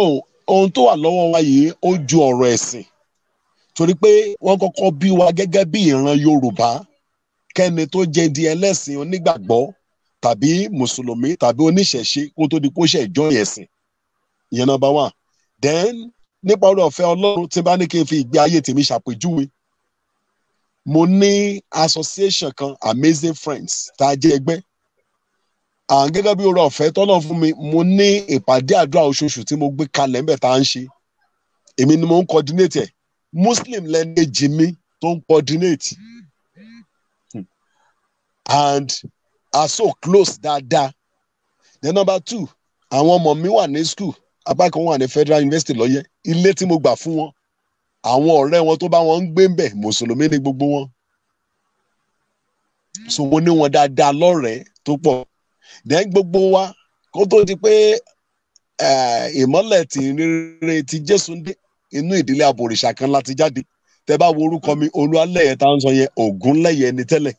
ohun tó wà lọ́wọ́ wa yìí ó ju ọ̀rọ̀ ẹ̀sìn torí pé wọ́n kọ́kọ́ bí wa gẹ́gẹ́ bí ìran Yorùbá kẹ́ni tó jẹ́ di ẹlẹ́sìn onígbàgbọ́ tàbí mùsùlùmí tàbí oníṣẹ̀ṣe kó tó di kó ṣe ìjọ ẹ̀sìn ìyẹn number one then nípa oore ọ̀fẹ́ Ọlọ́run tí bá ní kí n fi ìgbé ayé tèmi ṣàpèjúwe mo ní association kan Amazing Friends tá a jẹ́ ẹgbẹ́ gẹ́gẹ́ bí oore ọ̀fẹ́ tọ́lọ́ fún mi mo ní ìpàdé àdúrà oṣooṣù tí mo gbé kalẹ̀ ńbẹ̀ tá a ń ṣe èmi ni mo ń coordinate ẹ̀ Muslim lẹ́nẹ̀jì mi tó ń coordinate and are so close dáadáa then number two àwọn ọmọ mi wà ní school apá kan wà ní Federal University lọ́yẹ́ ilé tí mo gbà fún wọn àwọn ọ̀rẹ́ wọn tó bá wọn ń gbé ń bẹ̀ mùsùlùmí ní gbogbo wọn so mo ní wọn dáadáa lọ́rẹ̀ẹ́ tó pọ̀ then gbogbo wa kó tó di pé ìmọ́lẹ̀ tì rere ti Jésù dé inú ìdílé abòrìṣà kan láti jáde tẹ bá wo orúkọ mi Olúwaléyẹ tá à ń sọ yẹn Ògúnléyẹ ni tẹ́lẹ̀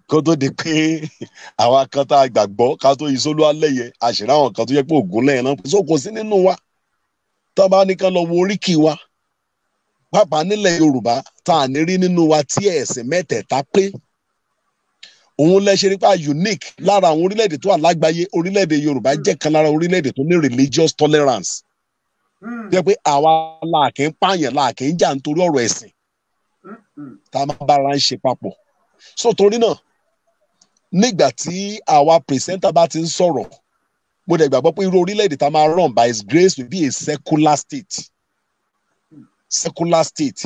kó tó di pé àwa kan tá a gbàgbọ́ ká tó yí Olúwaléyẹ àṣírí àwọn kan tó yẹ pé Ògúnléyẹ náà so kò sí nínú wa tó bá ní ká lọ wo oríkì wa pàápàá nílẹ̀ Yorùbá tá à ní rí nínú wa tí ẹ̀sìn mẹ́tẹ̀ẹ̀ta pé òun lẹ ṣe rí pa unique lára àwọn orílẹ̀-èdè tó wà lágbàáyé orílẹ̀-èdè Yorùbá jẹ́ kan lára orílẹ̀-èdè tó ní religious tolerance jẹ́ pé àwa làákì ń pààyàn làákì ń jà nítorí ọ̀rọ̀ ẹ̀sìn tá a máa bára ń ṣe papọ̀ so torí náà nígbà tí àwa pìrìsẹ́ńtà bá ti ń sọ̀rọ̀ mo dẹ̀ gbàgbọ́ pé irú orílẹ̀-èdè tá a máa run by his grace will be a secular state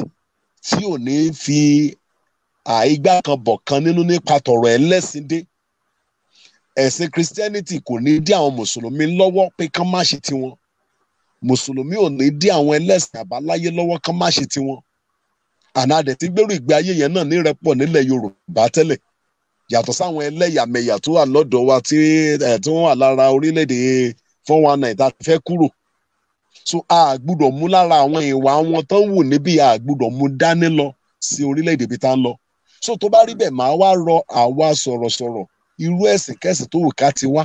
tí ò ní fi àìgbà kan bọ̀ kan nínú nípa tọ̀rọ̀ ẹlẹ́sìn dé ẹ̀sìn Christianity kò ní dí àwọn mùsùlùmí lọ́wọ́ pé kán má ṣe tiwọn mùsùlùmí ò ní dí àwọn ẹlẹ́sìn àbáláyé lọ́wọ́ kán má ṣe tiwọn àná àdẹ̀ tí gbèrú ìgbé ayé yẹn náà nírẹ́pọ̀ nílẹ̀ Yorùbá tẹ́lẹ̀ yàtọ̀ sáwọn ẹlẹ́yàmẹ̀yà tó wà lọ́dọ̀ wa tí wọ́n wà lára orílẹ̀-èdè 419 tá a fẹ́ kúrò so a gbúdọ̀ mú lára àwọn ìwà wọn tó ń wù níbi a gbúdọ̀ mú dání lọ sí orílẹ̀-èdè ibi tá ń lọ so tó bá rí bẹ́ẹ̀ máa wá rọ àwa sọ̀rọ̀sọ̀rọ̀ irú ẹ̀sìn kẹ́sìn tó wù ká ti wá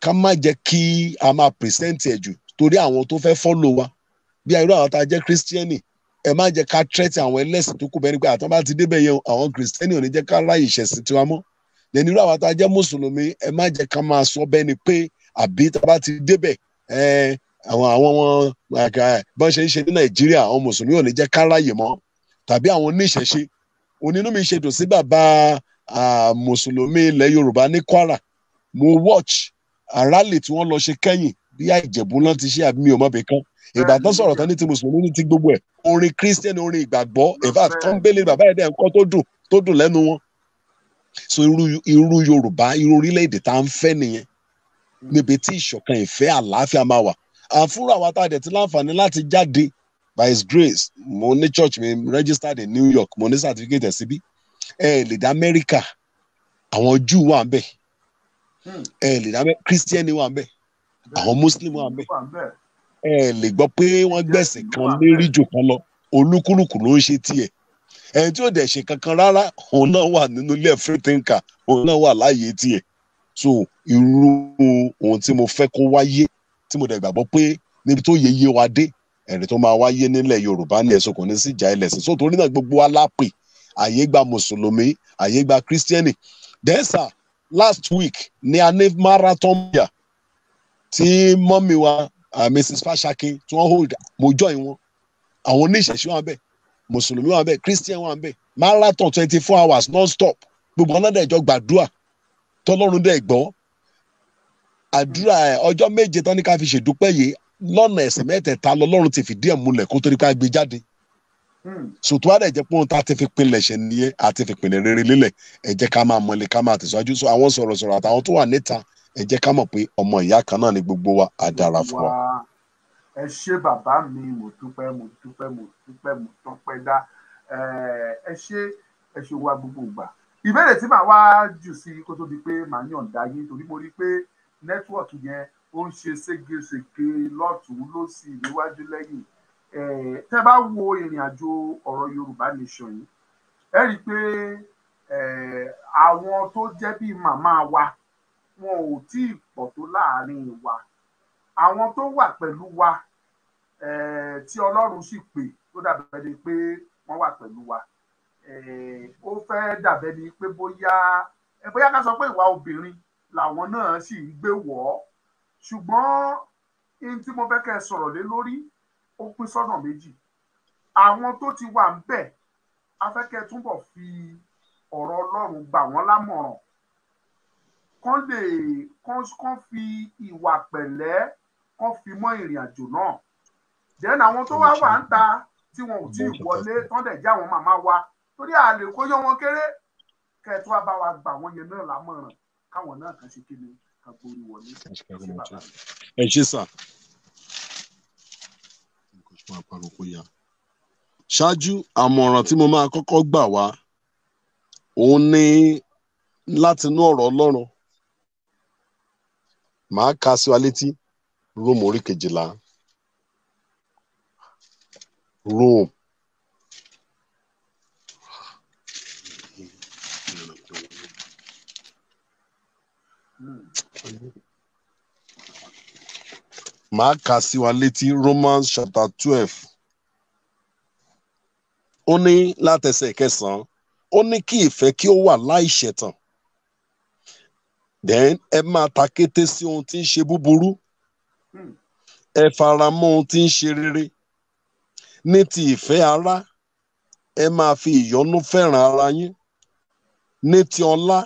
ká má jẹ́ kí a máa pìrìsẹ́ǹtì ẹ̀ jù torí àwọn tó fẹ́ fọ́lò wa bí irú àwọn tá a jẹ́ kírísítíẹ́nì ẹ má jẹ́ ká tẹ́tí àwọn ẹlẹ́sìn tó kù bẹ́ẹ̀ ni pé àtọ́ bá ti débẹ̀ yẹn àwọn kírísítíẹ́nì ò ní jẹ́ ká ráyè ìṣẹ̀sìn tiwa mọ́ lẹ́ni irú àwọn tá a jẹ́ mùsùlùmí ẹ má jẹ́ ká máa sọ bẹ́ẹ̀ ni pé àbí tá a bá ti débẹ̀ àwọn bọ́n ṣe ń ṣe ní Nàìjíríà àwọn mùsùlùmí ò ní jẹ́ ká ráyè mọ́ tàbí àwọn oníṣẹ̀ṣe onínú mi ṣe dùn sí bàbá mùsùlùmí ilẹ̀ Yorùbá ní Kwara mo watch rally tí wọ́n lọ ṣe kẹ́yìn bí Ìjẹ̀bú náà ti ṣe àbí mi ò mọ̀ bẹ́ẹ̀ kan ìgbà tán sọ̀rọ̀ tán ní ti mùsùlùmí ní ti gbogbo ẹ̀ orin Christian orin ìgbàgbọ́ in fact tó ń gbélé bàbá ẹ̀dẹ̀ nǹkan tó dùn lẹ́nu wọn so irú Yorùbá irú orílẹ̀-èdè tá à ń fẹ́ nìyẹn níbi tí ìṣọ̀kan ìfẹ́ àlàáfíà máa wà àfúrò àwọn tá a dẹ̀ ti láǹfààní láti jáde by his grace mo ní church mi registered in New York mo ní certificate síbí lè dá Amẹ́ríkà àwọn Jew wà ń bẹ̀ lè dá Christian wà ń bẹ̀ àwọn Muslim wà ń bẹ̀ lè gbọ́ pé wọ́n gbẹ̀sìn kan lérí jù kan lọ olúkúlùkù ló ń ṣe tiẹ̀ ẹni tí ò dẹ̀ ṣe kankan rárá òun náà wà nínú ilé free thinker òun náà wà láàyè tiẹ̀ so irú ohun tí mo fẹ́ kó wáyé tí mo dẹ̀ gbàgbọ́ pé níbi tó yẹ wa dé ẹ̀rí tó máa wáyé nílẹ̀ Yorùbá ní ẹ̀sùn kò ní sí ìjà ẹlẹ́sìn so torí náà gbogbo wa lápè àyè gba mùsùlùmí àyè gba kírísítẹ́nì dẹ́sà last week ní a ní marathon bíà tí mọ́mí wa Mrs. Fashaki tí wọ́n hold mo join wọn àwọn oníṣẹ̀ṣẹ̀ wà bẹ́ẹ̀ mùsùlùmí wà bẹ́ẹ̀ kírísítẹ́nì wà bẹ́ẹ̀ marathon 24 hours non-stop gbogbo ọ̀nà dẹ̀jọ́ gbàdúrà tọ́lọ́run dẹ̀ gbọ́ àdúrà ọjọ́ méje tán ní ká fi ṣèdúpẹ́ yìí lọ́nà ẹ̀sìn mẹ́tẹ̀ẹ̀ta lọ́lọ́run ti fìdí ẹ̀ múlẹ̀ kó torí ká gbé jáde sòtú àdẹ̀ jẹ́ pé ohun tá a ti fi pinlẹ̀ ṣe nìyẹn àti fi pinlẹ̀ rere lélẹ̀ ẹ jẹ́ ká máa mọ̀lẹ́ ká máa tẹ̀síwájú so àwọn sọ̀rọ̀sọ̀rọ̀ àtàwọn tó wà níta ẹ jẹ́ ká mọ̀ pé ọmọ ìyá kan náà ni gbogbo wa á dára fún wa. ẹ ṣé bàbá mi mo dúpẹ́ dá ẹ ṣé wa gbogbo ìgbà ìbéèrè tí màá wá jù sí kó tó di pé màá yọ̀ǹda yín torí mo rí pé nẹ́tíwọ̀kì yẹn ó ń ṣe ségesège lọ́tùn lósì níwájú lẹ́yìn tẹ́ bá wo ìrìn àjò ọ̀rọ̀ Yorùbá Nation yìí ẹ rí i pé àwọn tó jẹ́ bíi màmá wa wọn ò tí ì pọ̀ tó láàrin wa àwọn tó wà pẹ̀lú wa tí Ọlọ́run sì pè tó dàbẹ̀ ni pé wọ́n wà pẹ̀lú wa ó fẹ́ dàbẹ̀ ni pé bóyá ká sọ pé ìwà obìnrin làwọn náà sì ń gbé wọ̀ ọ́ ṣùgbọ́n ihun tí mo fẹ́ kẹ́ ẹ sọ̀rọ̀ lé lórí ó pín sọ́nà méjì àwọn tó ti wà ń bẹ̀ a fẹ́ kẹ́ ẹ túbọ̀ fi ọ̀rọ̀ Ọlọ́run gbà wọ́n lámọ̀ràn kán fi ìwà pẹ̀lẹ́ kán fi mọ́ ìrìn àjò náà then àwọn tó wá wà ń ta tí wọn ò tí ì wọlé tán dẹ̀ já àwọn màmá wa torí àlè kó yọ wọn kéré kẹ́ ẹ tó wá bá wa gbà wọ́n yẹn náà lámọ̀ràn káwọn náà kan ṣe kéde kan gbórí wọlé. ẹ ṣé sà ṣáájú àmọ̀ràn tí mo máa kọ́kọ́ gbà wá òun ní látinú ọ̀rọ̀ Ọlọ́run màá kà sí wa létí Róòmù orí 12 Róòmù màá kà sí wa létí Romans chapter 12 ó ní látẹsẹ̀ 9 ó ní kí ìfẹ́ kí ó wà láìṣẹ̀tàn then ẹ máa ta kété sí ohun tí ń ṣe búburú ẹ fara mọ́ ohun tí ń ṣe rere ní ti ìfẹ́ ara ẹ máa fi ìyọ́nú fẹ́ràn ara yín ní ti ọlá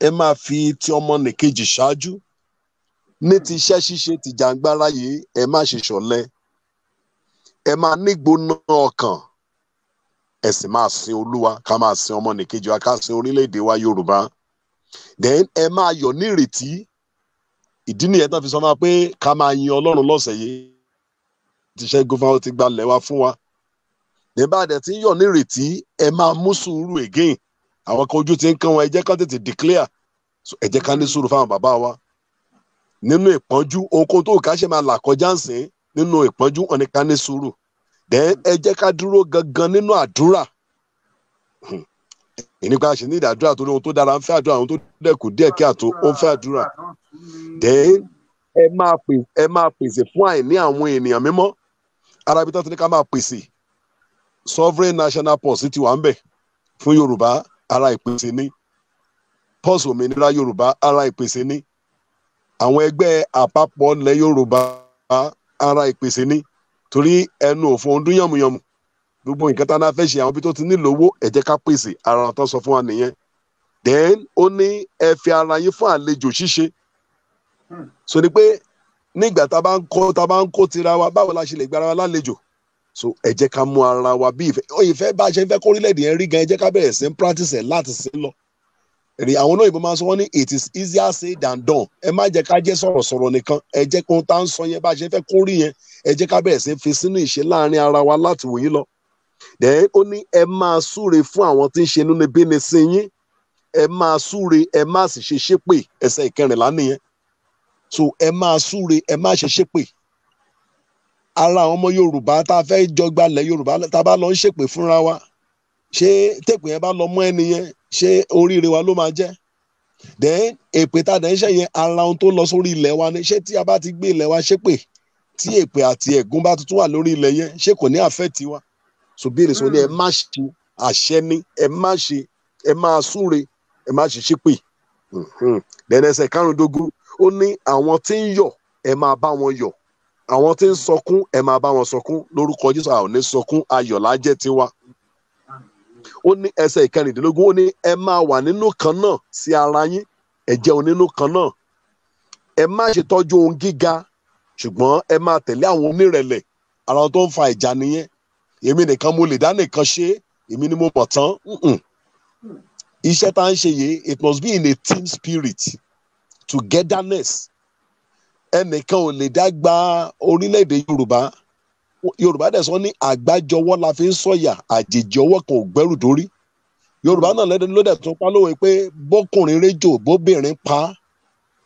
ẹ máa fi ti ọmọnìkejì ṣáájú ní ti iṣẹ́ ṣíṣe ti jàǹgbára yìí ẹ má ṣe ṣọ̀lẹ ẹ máa nígbóná ọkàn ẹ sì máa sin Olúwa ká máa sin ọmọnìkejì wa ká sin orílẹ̀-èdè wa Yorùbá then ẹ máa yọ̀ ní ìrètí ìdí nìyẹn tó fi sọ máa pé ká máa yin Ọlọ́run lọ́sẹ̀ yìí ti ṣẹ́gun fún wa ó ti gbalẹ̀ wa fún wa nígbà dẹ̀ tí ń yọ̀ ní ìrètí ẹ máa mú sùúrù again àwọn kan ojú ti ń kán wọn ẹ jẹ́ ká tètè declare ẹ jẹ́ ká ní sùúrù fáwọn bàbá wa nínú ìpọ́njú ohun tó ká ṣe máa là kọjá ń sìn nínú ìpọ́njú wọn ni ká ní sùúrù then ẹ jẹ́ ká dúró gangan nínú àdúrà nípa ṣe ní ìdádúrà torí ohun tó dára ń fẹ́ àdúrà ohun tó dẹ̀kù díẹ̀ kí àtó ó ń fẹ́ àdúrà then ẹ máa pèsè fún àìní àwọn ènìyàn mímọ́ arábí tó ti ní ká máa pèsè sovereign national pulse ti wà ń bẹ̀ fún Yorùbá ara ìpèsè ní pulse òmìnira Yorùbá ara ìpèsè ní àwọn ẹgbẹ́ àpapọ̀ ilẹ̀ Yorùbá ara ìpèsè ní torí ẹnu òfò ń dún yànmùyànmù gbogbo nǹkan tá a náà fẹ́ ṣe àwọn ibi tó ti nílò owó ẹ jẹ́ ká pèsè ara tó sọ fún wa nìyẹn then ó ní ẹ fi ara yín fún àlejò ṣíṣe so ni pé nígbà tá a bá ń kó tira wa báwo la ṣe lè gbára wa lálejò so ẹ jẹ́ ká mú ara wa bí ìfẹ́ bá a ṣe ń fẹ́ kó orílẹ̀-èdè yẹn rí gan ẹ jẹ́ ká bẹ̀rẹ̀ sí ń practice ẹ̀ láti sí lọ èrè àwọn olóyìnbó máa ń sọ wọ́n ní it is easier said than done ẹ má jẹ́ ká jẹ́ sọ̀rọ̀sọ̀rọ̀ nìkan ẹ jẹ́ kó tá ń sọ yẹn bá a ṣe fẹ́ kó rí yẹn ẹ jẹ́ ká bẹ̀rẹ̀ sí fi sínú ìṣe láàrin ara wa láti wòye lọ then ó ní ẹ máa súre fún àwọn tí ń ṣe nínú bí ni sí yín ẹ máa súre ẹ má sì ṣe ṣépè ẹsẹ̀ 14 nìyẹn so ẹ máa súre ẹ má ṣe ṣépè ara àwọn ọmọ Yorùbá tá a fẹ́ jọgbalẹ̀ Yorùbá tá a bá lọ ń ṣépè fúnra wa ṣé tèpè yẹn bá lọ mọ́ ẹni yẹn ṣé oríire wa ló máa jẹ́ then èpè tá a dẹ̀ ń ṣe yẹn ara ohun tó lọ sórí ilẹ̀ wa ni ṣé tí a bá ti gbé ilẹ̀ wa ṣépè tí èpè àti ẹ̀gún bá tuntun wà lórí ilẹ̀ yẹn ṣé kò ní àfẹ́ẹ̀tì wa so bí èrè sọ ní ẹ má ṣe àṣẹ ní ẹ má ṣe ẹ máa súre ẹ má ṣe ṣépè dẹ̀nẹsẹ̀ karùndógún ó ní àwọn tí ń yọ̀ ẹ máa bá wọn yọ̀ àwọn tí ń sọkún ẹ máa bá wọn sọkún lórúkọ Jésù a ò ní sọkún ayọ̀ la jẹ́ tiwa ó ní ẹsẹ̀ ìkẹrìndínlógún ó ní ẹ máa wà nínú kan náà sí ara yín ẹ jẹ́ onínú kan náà ẹ má ṣe tọ́jú ohun gíga ṣùgbọ́n ẹ máa tẹ̀lé àwọn onírẹ̀lẹ̀ ara tó ń fa ìjà nìyẹn èmi nìkan mo lè dá nìkan ṣe èmi ni mo mọ̀ tán iṣẹ́ tá à ń ṣe yìí it must be in a team spirit togetherness ẹnìkan ò lè dá gba orílẹ̀-èdè Yorùbá dẹ̀ sọ ní àgbájọwọ́ la fi ń sọ̀yà àjèjì ọwọ́ kan ò gbẹ́rù dórí Yorùbá náà ló dẹ̀ tún pa lówe pé bọ́kùnrin réjò bóbìnrin pa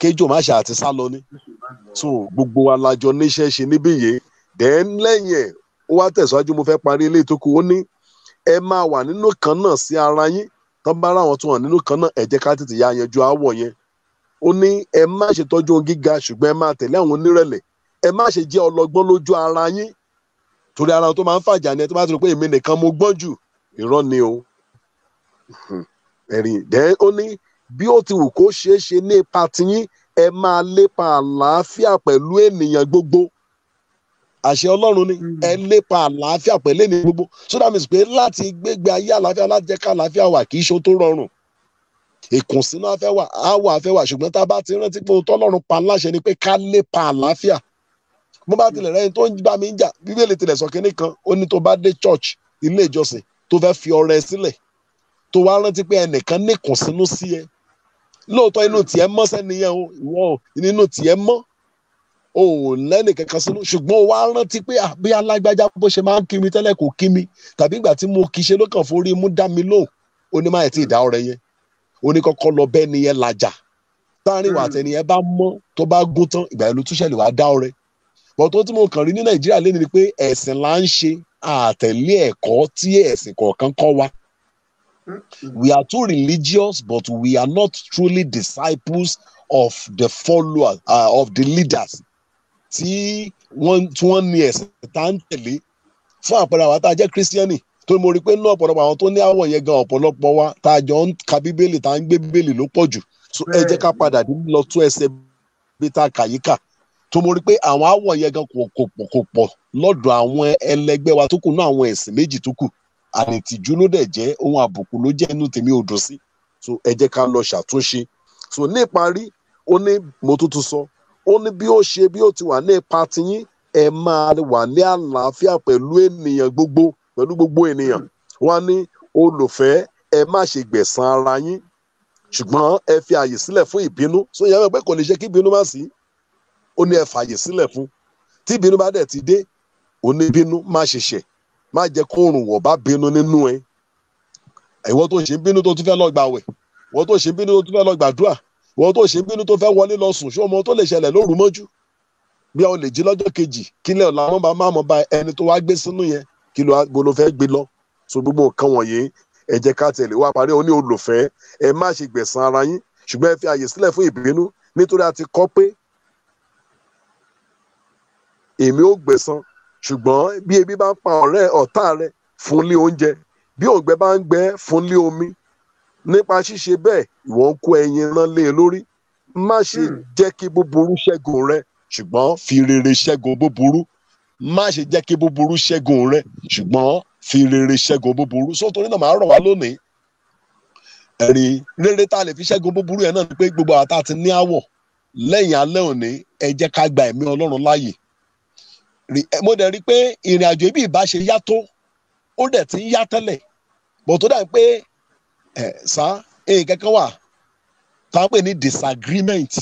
kéjò má ṣe àti sá lọ ni so gbogbo wa la jọ níṣẹ́ ṣe níbí yìí then lẹ́yìn ẹ̀ ó wá tẹ̀síwájú mo fẹ́ parí ilé ìtókù ó ní ẹ máa wà nínú kan náà sí ara yín tán bá ráwọn tó wà nínú kan náà ẹ jẹ́ ká tètè yá yanjú aáwọ̀ yẹn ó ní ẹ má ṣe tọ́jú ohun gíga ṣùgbọ́n ẹ máa tẹ̀lé àwọn onírẹ̀lẹ̀ ẹ má ṣe jẹ́ ọlọ́gbọ́n lójú ara yín torí ara tó máa ń fàjà ni ẹ tó bá ti rò pé èmi nìkan mo gbọ́n jù irọ́ ni o ẹ̀rìn then ó ní bí ó ti wù kó ṣeé ṣe ní ipa tiyín ẹ máa lépa àlàáfíà pẹ̀lú ènìyàn gbogbo àṣẹ Ọlọ́run ni ẹ lépa àlàáfíà pẹ̀lú ènìyàn gbogbo so that means pé láti gbégbé ayé àlàáfíà láti jẹ́ ká àlàáfíà wà kì í ṣe tó rọrùn ìkùnsínú afẹ́ wà áwọ̀ afẹ́ wà ṣùgbọ́n tá a bá ti rántí pé ohun Ọlọ́run pa láṣẹ ni pé ká lépa àlàáfíà mo bá tilẹ̀ rẹ́ni tó ń bá mi ń jà Bíbélì tilẹ̀ sọ kínní kan ó ní tó bá dé church ilé ìjọsìn tó fẹ́ fi ọrẹ sílẹ̀ tó wá rántí pé ẹnìkan ní ìkùnsínú sí ẹ lóòótọ́ inú tiẹ̀ mọ́ sẹ́niyẹn o ìwọ inú tiẹ̀ mọ́ o ò lẹ́nì kankan sínú ṣùgbọ́n o wá rántí pé bí alágbájá bó ṣe máa ń kí mi tẹ́lẹ̀ kò kí mi tàbí ìgbà tí mo kì í ṣe ló kàn forí mú dá mi lóhùn ó ní má ẹ̀ tí ì dá ọrẹ yẹn ó ní kọ́kọ́ lọ bẹ́ẹ̀ niyẹn làjà táàrin ìwà àtẹniyẹn bá mọ́ tó bá gún tán ìgbà ìlú túṣẹ̀lẹ̀ wàá dá ọrẹ bọ́ tó tí mo kàn rí ní Nàìjíríà lé ni pé ẹ̀sìn là ń ṣe àtẹ̀lé ẹ̀kọ́ tí ẹ̀sìn kọ̀ọ̀kan kọ́ wa. We are too religious, but we are not truly disciples of the followers, of the leaders. Tí wọ́n ní ẹ̀sìn tá ń tẹ̀lé fún àpẹẹrẹ àwọn tá a jẹ́ kírísítíánì tó mo rí pé ní ọ̀pọ̀lọpọ̀ àwọn tó ní àwọ̀ yẹn gan ọ̀pọ̀lọpọ̀ wa tá a jọ ń ka Bíbélì tá a ń gbé Bíbélì ló pọ̀ jù. So ẹ jẹ́ ká padà lọ tún ẹsẹ̀ bí tá a kà yíkà tó mo rí pé àwọn àwọ̀ yẹn gan kò pọ̀ lọ́dọ̀ àwọn ẹlẹgbẹ́ wa tó kù ní àwọn ẹ̀sìn méjì tó kù ànìtìjú ló dẹ̀ jẹ́ ohun àbùkù ló jẹ́ inú tèmi ò dùn sí so ẹ jẹ́ ká lọ ṣàtúnṣe so ní ìparí ó ní mo tuntun sọ ó ní bí ó ṣe bí ó ti wà ní ipa tiyín ẹ máa wà ní àlàáfíà pẹ̀lú ènìyàn gbogbo ènìyàn wọ́n ní olùfẹ́ ẹ má ṣe gbẹ̀san ara yín ṣùgbọ́n ẹ fi àyè sílẹ̀ fún ìbínú so ìyá mi pé kò lè ṣe kí ìbínú má sí ó ní ẹ fàyè sílẹ̀ fún tí ìbínú bá dẹ̀ ti dé ó ní bínú má ṣe ṣẹ̀ má jẹ́ kó rùn wọ̀ bá bínú nínú ẹ ìwọ tó ṣe ń bínú tó tún fẹ́ lọ gbàwẹ̀ ìwọ tó ṣe ń bínú tó tún fẹ́ lọ gbàdúrà ìwọ tó ṣe ń bínú tó fẹ́ wọlé lọ sùn ṣé ọmọ tó lè ṣẹlẹ̀ lóru mọ́jú bí a ò lè jí lọ́jọ́ kejì kí lẹ́ ọ̀la wọn bá má mọ̀ bá ẹni tó wá gbé sínú yẹn kí ló fẹ́ gbé lọ so gbogbo nǹkan wọ̀nyí ẹ jẹ́ ká tẹ̀lé wá parí ó ní olùfẹ́ ẹ má ṣe gbẹ̀san ara yín ṣùgbọ́n ẹ fi àyè sílẹ̀ fún ìbínú nítorí a ti kọ pé èmi ó gbẹ̀san ṣùgbọ́n bí ebi bá ń pa ọ̀tá rẹ fún lé oúnjẹ bí òǹgbẹ bá ń gbẹ fún lé omi nípa ṣíṣe bẹ́ẹ̀ ìwọ ń kó ẹyin rán lé e lórí má ṣe jẹ́ kí búburú ṣẹ́gun rẹ ṣùgbọ́n fi rere ṣẹ́gun búburú má ṣe jẹ́ kí búburú ṣẹ́gun rẹ ṣùgbọ́n fi rere ṣẹ́gun búburú sótórí náà máa rọ̀ wá lónìí ẹ̀rí rere tá a lè fi ṣẹ́gun búburú yẹn náà ni pé gbogbo àwọn tá a ti ní àwọ̀ lẹ́yìn alẹ́ òní ẹ jẹ́ ká gba ẹ̀mí Ọlọ́run láàyè mo dẹ̀ rí pé ìrìn àjò ibi ìbá ṣe yá tó ó dẹ̀ ti ń yá tẹ́lẹ̀ bọ̀ tó dà pé kankan wà tá a pè ní disagreement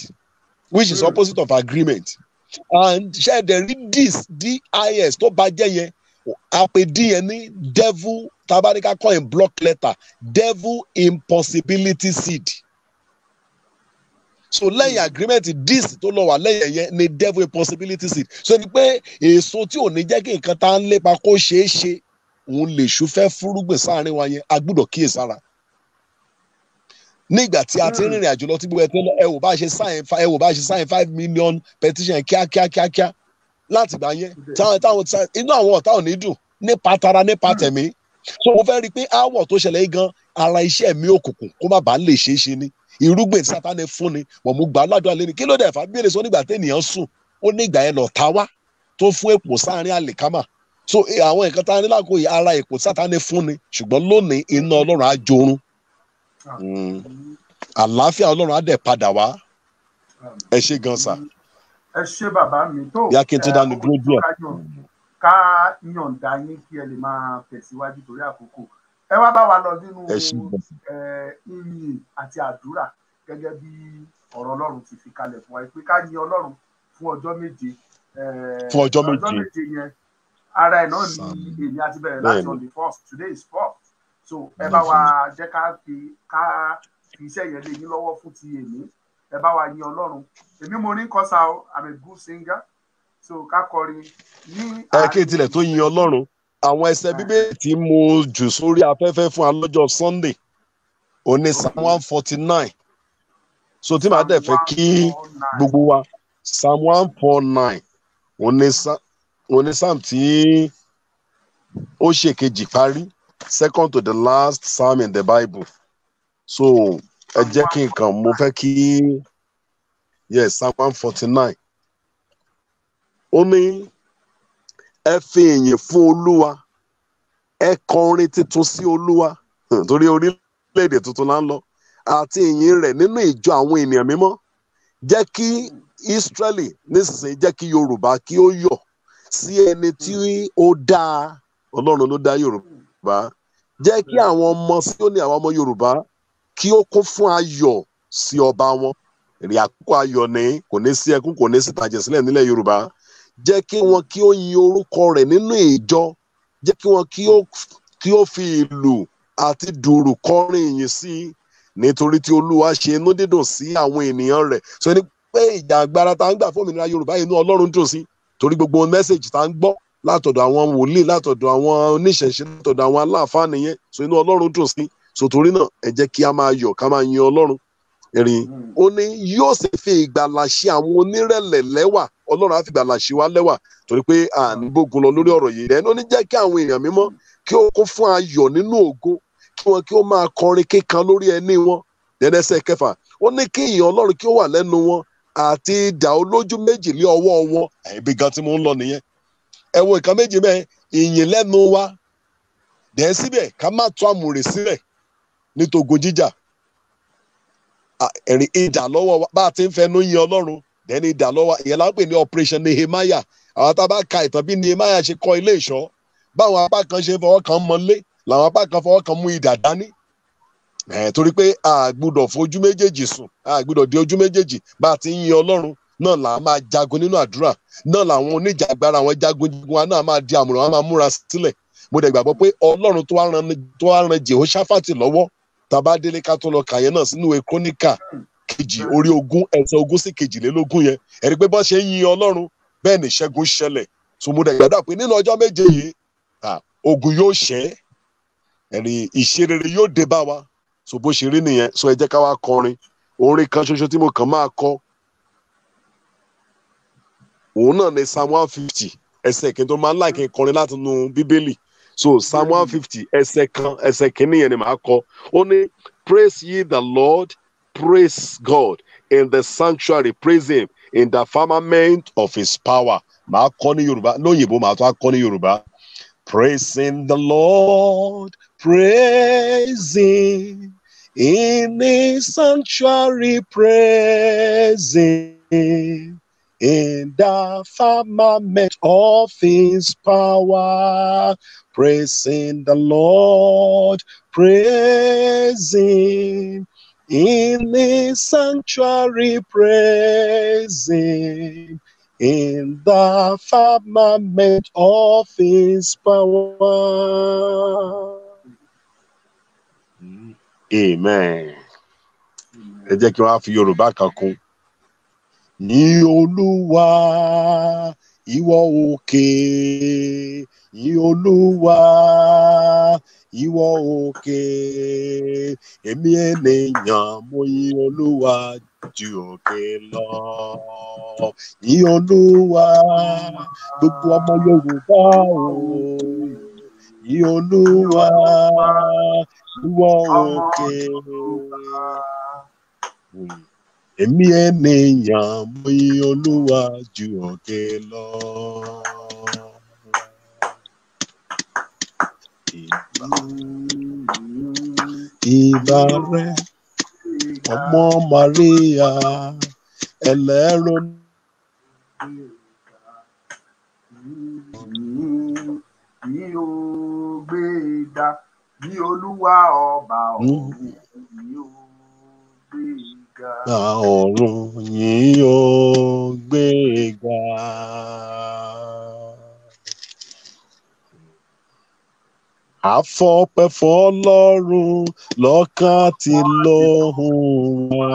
which is opposite of agreement and ṣe dẹ̀ rí dis tó bá jẹ́ yẹn a pè d yẹn ní devil tabanika call in block letter devil impossibility seed. So lẹ́yìn agreement dis tó lọ wà lẹ́yìn yẹn ni devil impossibility seed so ni pé èso tí ò ní jẹ́ kí nǹkan tá ń lépa kó ṣeé ṣe òun lè ṣú fẹ́ fúrúgbìn sáàrin wa yẹn a gbúdọ̀ kíyèsára nígbà tí a ti rìnrìn àjò lọ tí gbogbo ẹ tẹ́lẹ̀ ẹ wò bá ṣe sign 5 million petition kíákíá láti gbà yẹn táwọn inú àwọn ọ̀tá ò ní dùn nípa tara nípa tẹ̀mí. So mo fẹ́ rí i pé aáwọ̀ tó ṣẹlẹ̀ yìí gan ara iṣẹ́ mi òkùnkùn kó má bàa lè ṣeé ṣe ni irúgbìn tí Sátánì fún ni wọ́n mú gbà ládùúgbò alẹ́ ni kí ló dé fà bíèrè sọ nígbà téèyàn sùn ó ní ìgbà yẹn lọ ta wá tó fún èpò sáárín àlìkámà. So àwọn nǹkan tá a ní lágbo yìí ara èpò Sátánì fún ni ṣùgbọ́n lónìí iná Ọlọ́run á jorun àlàáfíà Ọlọ́run á dẹ̀ padà wá. Ẹ ṣé gan sà. Ẹ ṣé bàbá mi tó yá kí n tó dánu dúró díẹ̀. ká yọ̀ǹda yín kí ẹ lè máa tẹ̀síwájú torí àkókò. Ẹ wá bá wa lọ nínú ìyìn àti àdúrà gẹ́gẹ́ bí ọ̀rọ̀ Ọlọ́run ti fi kalẹ̀ fún wa pé ká yin Ọlọ́run fún ọjọ́ méje. Fún ọjọ́ méje yẹn ara ẹ̀ náà ni èmi àti bẹ̀rẹ̀ láti on the 1st, today is 4th. So ẹ bá wa jẹ́ ká fi iṣẹ́ yẹn lé yín lọ́wọ́ fún ti èmi. Ẹ bá wa yin Ọlọ́run. Èmi mo ní kọ́sà o, I'm a good singer. So ká kọrin ní kí n tilẹ̀ tó yin Ọlọ́run àwọn ẹsẹ̀ Bíbélì tí mo jù sórí afẹ́fẹ́ fún alọ́jọ́ Sunday òní Psalm 149. So tí màá dẹ̀ fẹ́ kí gbogbo wa Psalm 149 òní Psalm tí ó ṣèkejì parí, second to the last Psalm in the Bible. So ẹ jẹ́ kí n kàn mo fẹ́ kí yes Psalm 149 ó ní ẹ fi ìyìn fún Olúwa ẹ kọrin tuntun sí Olúwa torí orílẹ̀-èdè tuntun là ń lọ àti ìyìn rẹ̀ nínú ìjọ àwọn ènìyàn mímọ́. Jẹ́ kí Ísírẹ́lì nísinsìnyí jẹ́ kí Yorùbá kí ó yọ̀ sí ẹni tí ó dá Ọlọ́run ló dá Yorùbá. Jẹ́ kí àwọn ọmọ Síónì àwọn ọmọ Yorùbá kí ó kún fún ayọ̀ sí ọba wọn. Èrè àkókò ayọ̀ ni kò ní sí ẹkún kò ní sí ìtàjẹ̀sílẹ̀ nílẹ̀ Yorùbá. Jẹ́ kí wọn kí ó yin orúkọ rẹ̀ nínú ìjọ. Jẹ́ kí wọn kí ó fi ìlù àti dùrù kọrin ìyìn sí i nítorí tí Olúwa ṣe inú dídùn sí àwọn ènìyàn rẹ̀. So ní pé ìjà agbára tá ń gbà fún òmìnira Yorùbá inú Ọlọ́run dùn sí torí gbogbo mẹ́sẹ̀jì tá ń gbọ́ látọ̀dọ̀ àwọn wòlíì látọ̀dọ̀ àwọn oníṣẹ̀ṣe látọ̀dọ̀ àwọn aláàfáà nìyẹn. So inú Ọlọ́run dùn sí. So torí náà ẹ jẹ́ kí a máa yọ̀ ká máa yin Ọlọ́run. Ẹ̀rín ó ní yóò sì fi ìgbàlà ṣe àwọn onírẹ̀lẹ̀ lẹ́wà. Ọlọ́run á fi ìgbàlà ṣe wá lẹ́wà torí pé à ń gbógun lọ lórí ọ̀rọ̀ yìí. Ẹni ó ní jẹ́ kí àwọn èèyàn mímọ́ kí ó kún fún ayọ̀ nínú ògo kí ó máa kọrin kíkan lórí ẹní wọn. Ẹsẹ̀ kẹfà ó ní kí ìyìn Ọlọ́run kí ó wà lẹ́nu wọn àti idà olójú méjì lé ọwọ́ wọn. Ibi gan tí mo ń lọ nìyẹn. Ẹ wo nǹkan méjì mẹ́ẹ̀ ìyìn lẹ́nu wa dẹ̀ síbẹ̀ ká má tó àmùrè sílẹ̀ nítogun jíjà. Ẹ̀rín idà lọ́wọ́ wa bá a ti ń fẹnu yin Ọlọ́run dẹ́ni idà lọ́wọ́ ìyẹn la ń pè ní operation Nehemiah. Àwọn tá a bá ka ìtàn bí Nehemiah ṣe kọ́ ilé ìṣọ́ báwọn apá kan ṣe fọwọ́ kan mọ́lé làwọn apá kan fọwọ́ kan mú idà dání. Torí pé a gbúdọ̀ fojú méjèèjì sùn a gbúdọ̀ di ojú méjèèjì bá a ti ń yin Ọlọ́run náà là á máa jagun nínú àdúrà náà làwọn oníjàgbára àwọn jagun wa náà máa di àmùràn wọn máa múra sílẹ̀. Mo dẹ̀ gbàgbọ́ pé Ọlọ́run tó wá ran Jehoshaphat lọ́wọ́ tàbá délé ká tó lọ kà yẹn náà sínú ìwé Króníkà kejì orí 20 ẹsẹ̀ 20 sí 22 yẹn ẹ̀rí pé bọ́ ṣe ń yin Ọlọ́run bẹ́ẹ̀ ni ìṣẹ́gun ṣẹlẹ̀. So mo dẹ̀ gbàdúrà pé nínú ọjọ́ méje yìí ogun yóò ṣẹ́ ẹ̀rí ìṣerere yóò dé bá wa. So bó ṣe rí nìyẹn. So ẹ jẹ́ ká wá kọrin orin kan ṣoṣo tí mo kàn máa kọ òun náà ni Psalm 150 ẹsẹ̀ kí n tó máa ń láìkí kọrin láti inú Bíbélì. So Psalm 150 ẹsẹ̀ kìíní yẹn ni màá kọ. Ó ní praise ye the Lord, praise God in the sanctuary, praise him in the firmament of his power. Màá kọ ní Yorùbá lóyìnbó màá tó á kọ ní Yorùbá. Praising the Lord, praise him in his sanctuary, praise him in the firmament of his power. Praising the Lord, praise him in his sanctuary, praise him in the firmament of his power. Amen. Ẹ jẹ́ kí wọ́n á fi Yorùbá kan kún. Ní Olúwa ìwọ òkè, ní Olúwa ìwọ òkè èmi ènìyàn mo yìn Olúwa ju òkè lọ. Yìn Olúwa gbogbo ọmọ Yorùbá o, yìn Olúwa ìwọ òkè èmi ènìyàn mo yìn Olúwa ju òkè lọ. Ìbà rẹ ọmọ Maria ẹlẹ́rọ bí ó gbéga bí Olúwa ọba ọ̀run bí ó gbéga. ọ̀run yìí ó gbéga. Àfọpẹ́ fọ́lọ́run lọ́kàn àti lóhùn wa,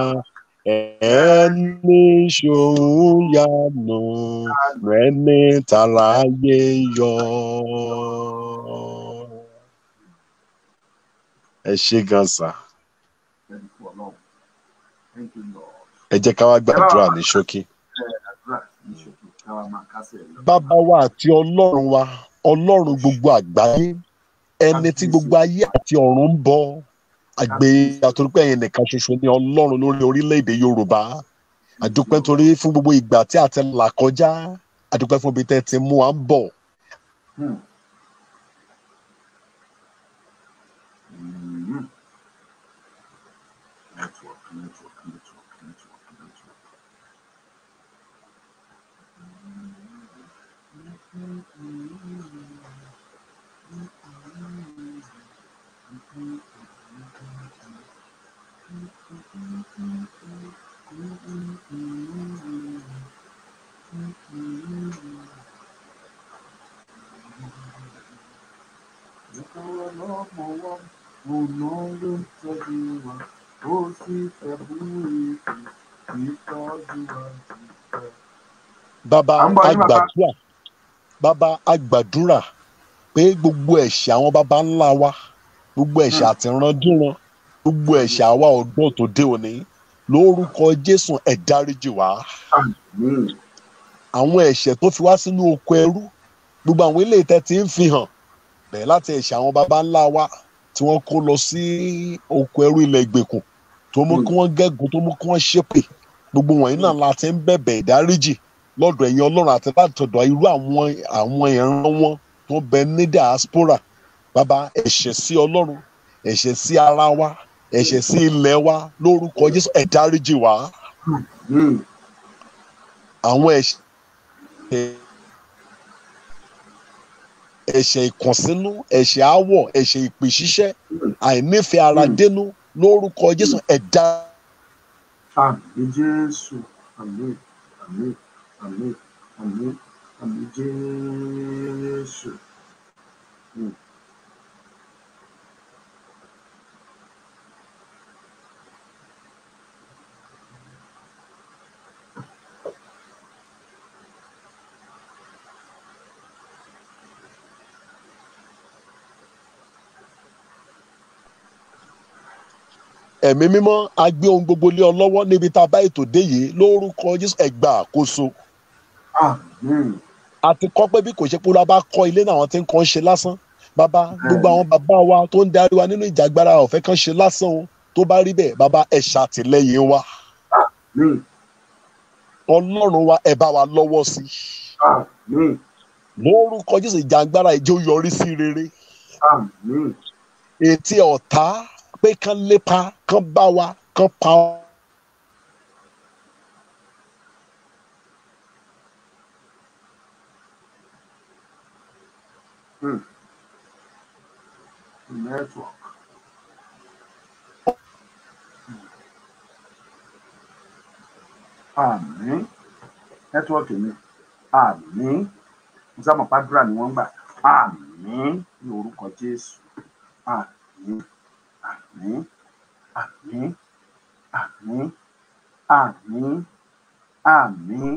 ẹni ṣòun yanu ẹni tàráyé yọ. Ẹ ṣé gan sà. Ẹ jẹ́ ká wá gbàdúrà ní ṣókí. Bàbá wa àti Ọlọ́run wa, Ọlọ́run gbogbo àgbáyé, ẹni tí gbogbo ayé àti ọ̀run ń bọ, àtòrípẹ́ ẹ̀yin nìkan ṣoṣo ni Ọlọ́run lórí orílẹ̀-èdè Yorùbá. Àdúpẹ́ torí fún gbogbo ìgbà tí a ti là kọjá, àdúpẹ́ fún ibi tẹ́ ti mú wa ń bọ̀. Bàbá àgbàdúrà pé gbogbo ẹ̀ṣẹ̀ àwọn baba ńlá wa, gbogbo ẹ̀ṣẹ̀ àtìrandíran, gbogbo ẹ̀ṣẹ̀ àwa ọ̀dọ́ tó dé òní, lórúkọ Jésù ẹ dáríjì wá. Àwọn ẹ̀ṣẹ̀ tó fi wá sínú oko ẹrú, gbogbo àwọn eléyìí tẹ́ ti ń fi hàn bẹ́ẹ̀ láti ẹ̀ṣẹ̀ àwọn baba ńlá wa tí wọ́n kó lọ sí oko ẹrú ilẹ̀ ìgbèkùn, tó mú kí wọ́n gégùn, tó mú kí wọ́n ṣépè, gbogbo wọ̀nyí náà la ti ń bẹ̀bẹ̀ ìdáríjì lọ́dọ̀ ẹ̀yin Ọlọ́run àti látọ̀dọ̀ irú àwọn ìran wọn tó bẹ ní diaspora. Bàbá, ẹ̀ṣẹ̀ sí Ọlọ́run, ẹ̀ṣẹ̀ sí ara wa, ẹ̀ṣẹ̀ sí ilẹ̀ wa, lórúkọ Jésù ẹ dáríjì wá. Àwọn ẹ̀ṣẹ̀ ìkùnsínú, ẹ̀ṣẹ̀ aáwọ̀, ẹ̀ṣẹ̀ ìpè ṣíṣẹ́, àìnífẹ̀ẹ́ ara dénú, lórúkọ Jésù ẹ dáríjì. Àmín Jésù, àmín, àmín, àmín, àmín, àmín Jésù. Ẹ̀mí mímọ́ a gbé ohun gbogbo lé ọ lọ́wọ́ níbi tá a bá ètò dé yìí, lórúkọ Jésù ẹ gba àkóso. A ti kọ́ pé bí kò ṣe pé olúwa bá kọ́ ilé náà àwọn tí ń kàn ṣe lásán. Bàbá, gbogbo àwọn bàbá wa tó ń darí wa nínú ìjàgbara ọ̀fẹ́ kan ṣe lásán o. Tó bá rí bẹ́ẹ̀, bàbá ẹ ṣàtìlẹ́yìn wa. Ọlọ́run wa ẹ bá wa lọ́wọ́ sí. Lórúkọ Jésù ìjàgbara ìjọ yọrí sí rere. Ètí ọ̀tá pé kán lépa, kán bá wa, kán pa ọ́. Network. Àmín. Nẹ́tíwọ́ọ̀kì mi. Àmín. Ìsámọ̀ pàdúrà ni wọ́n gbà. Àmín ní orúkọ Jésù. Àmín. Àmín. Àmín. Àmín. Àmín. Àmín.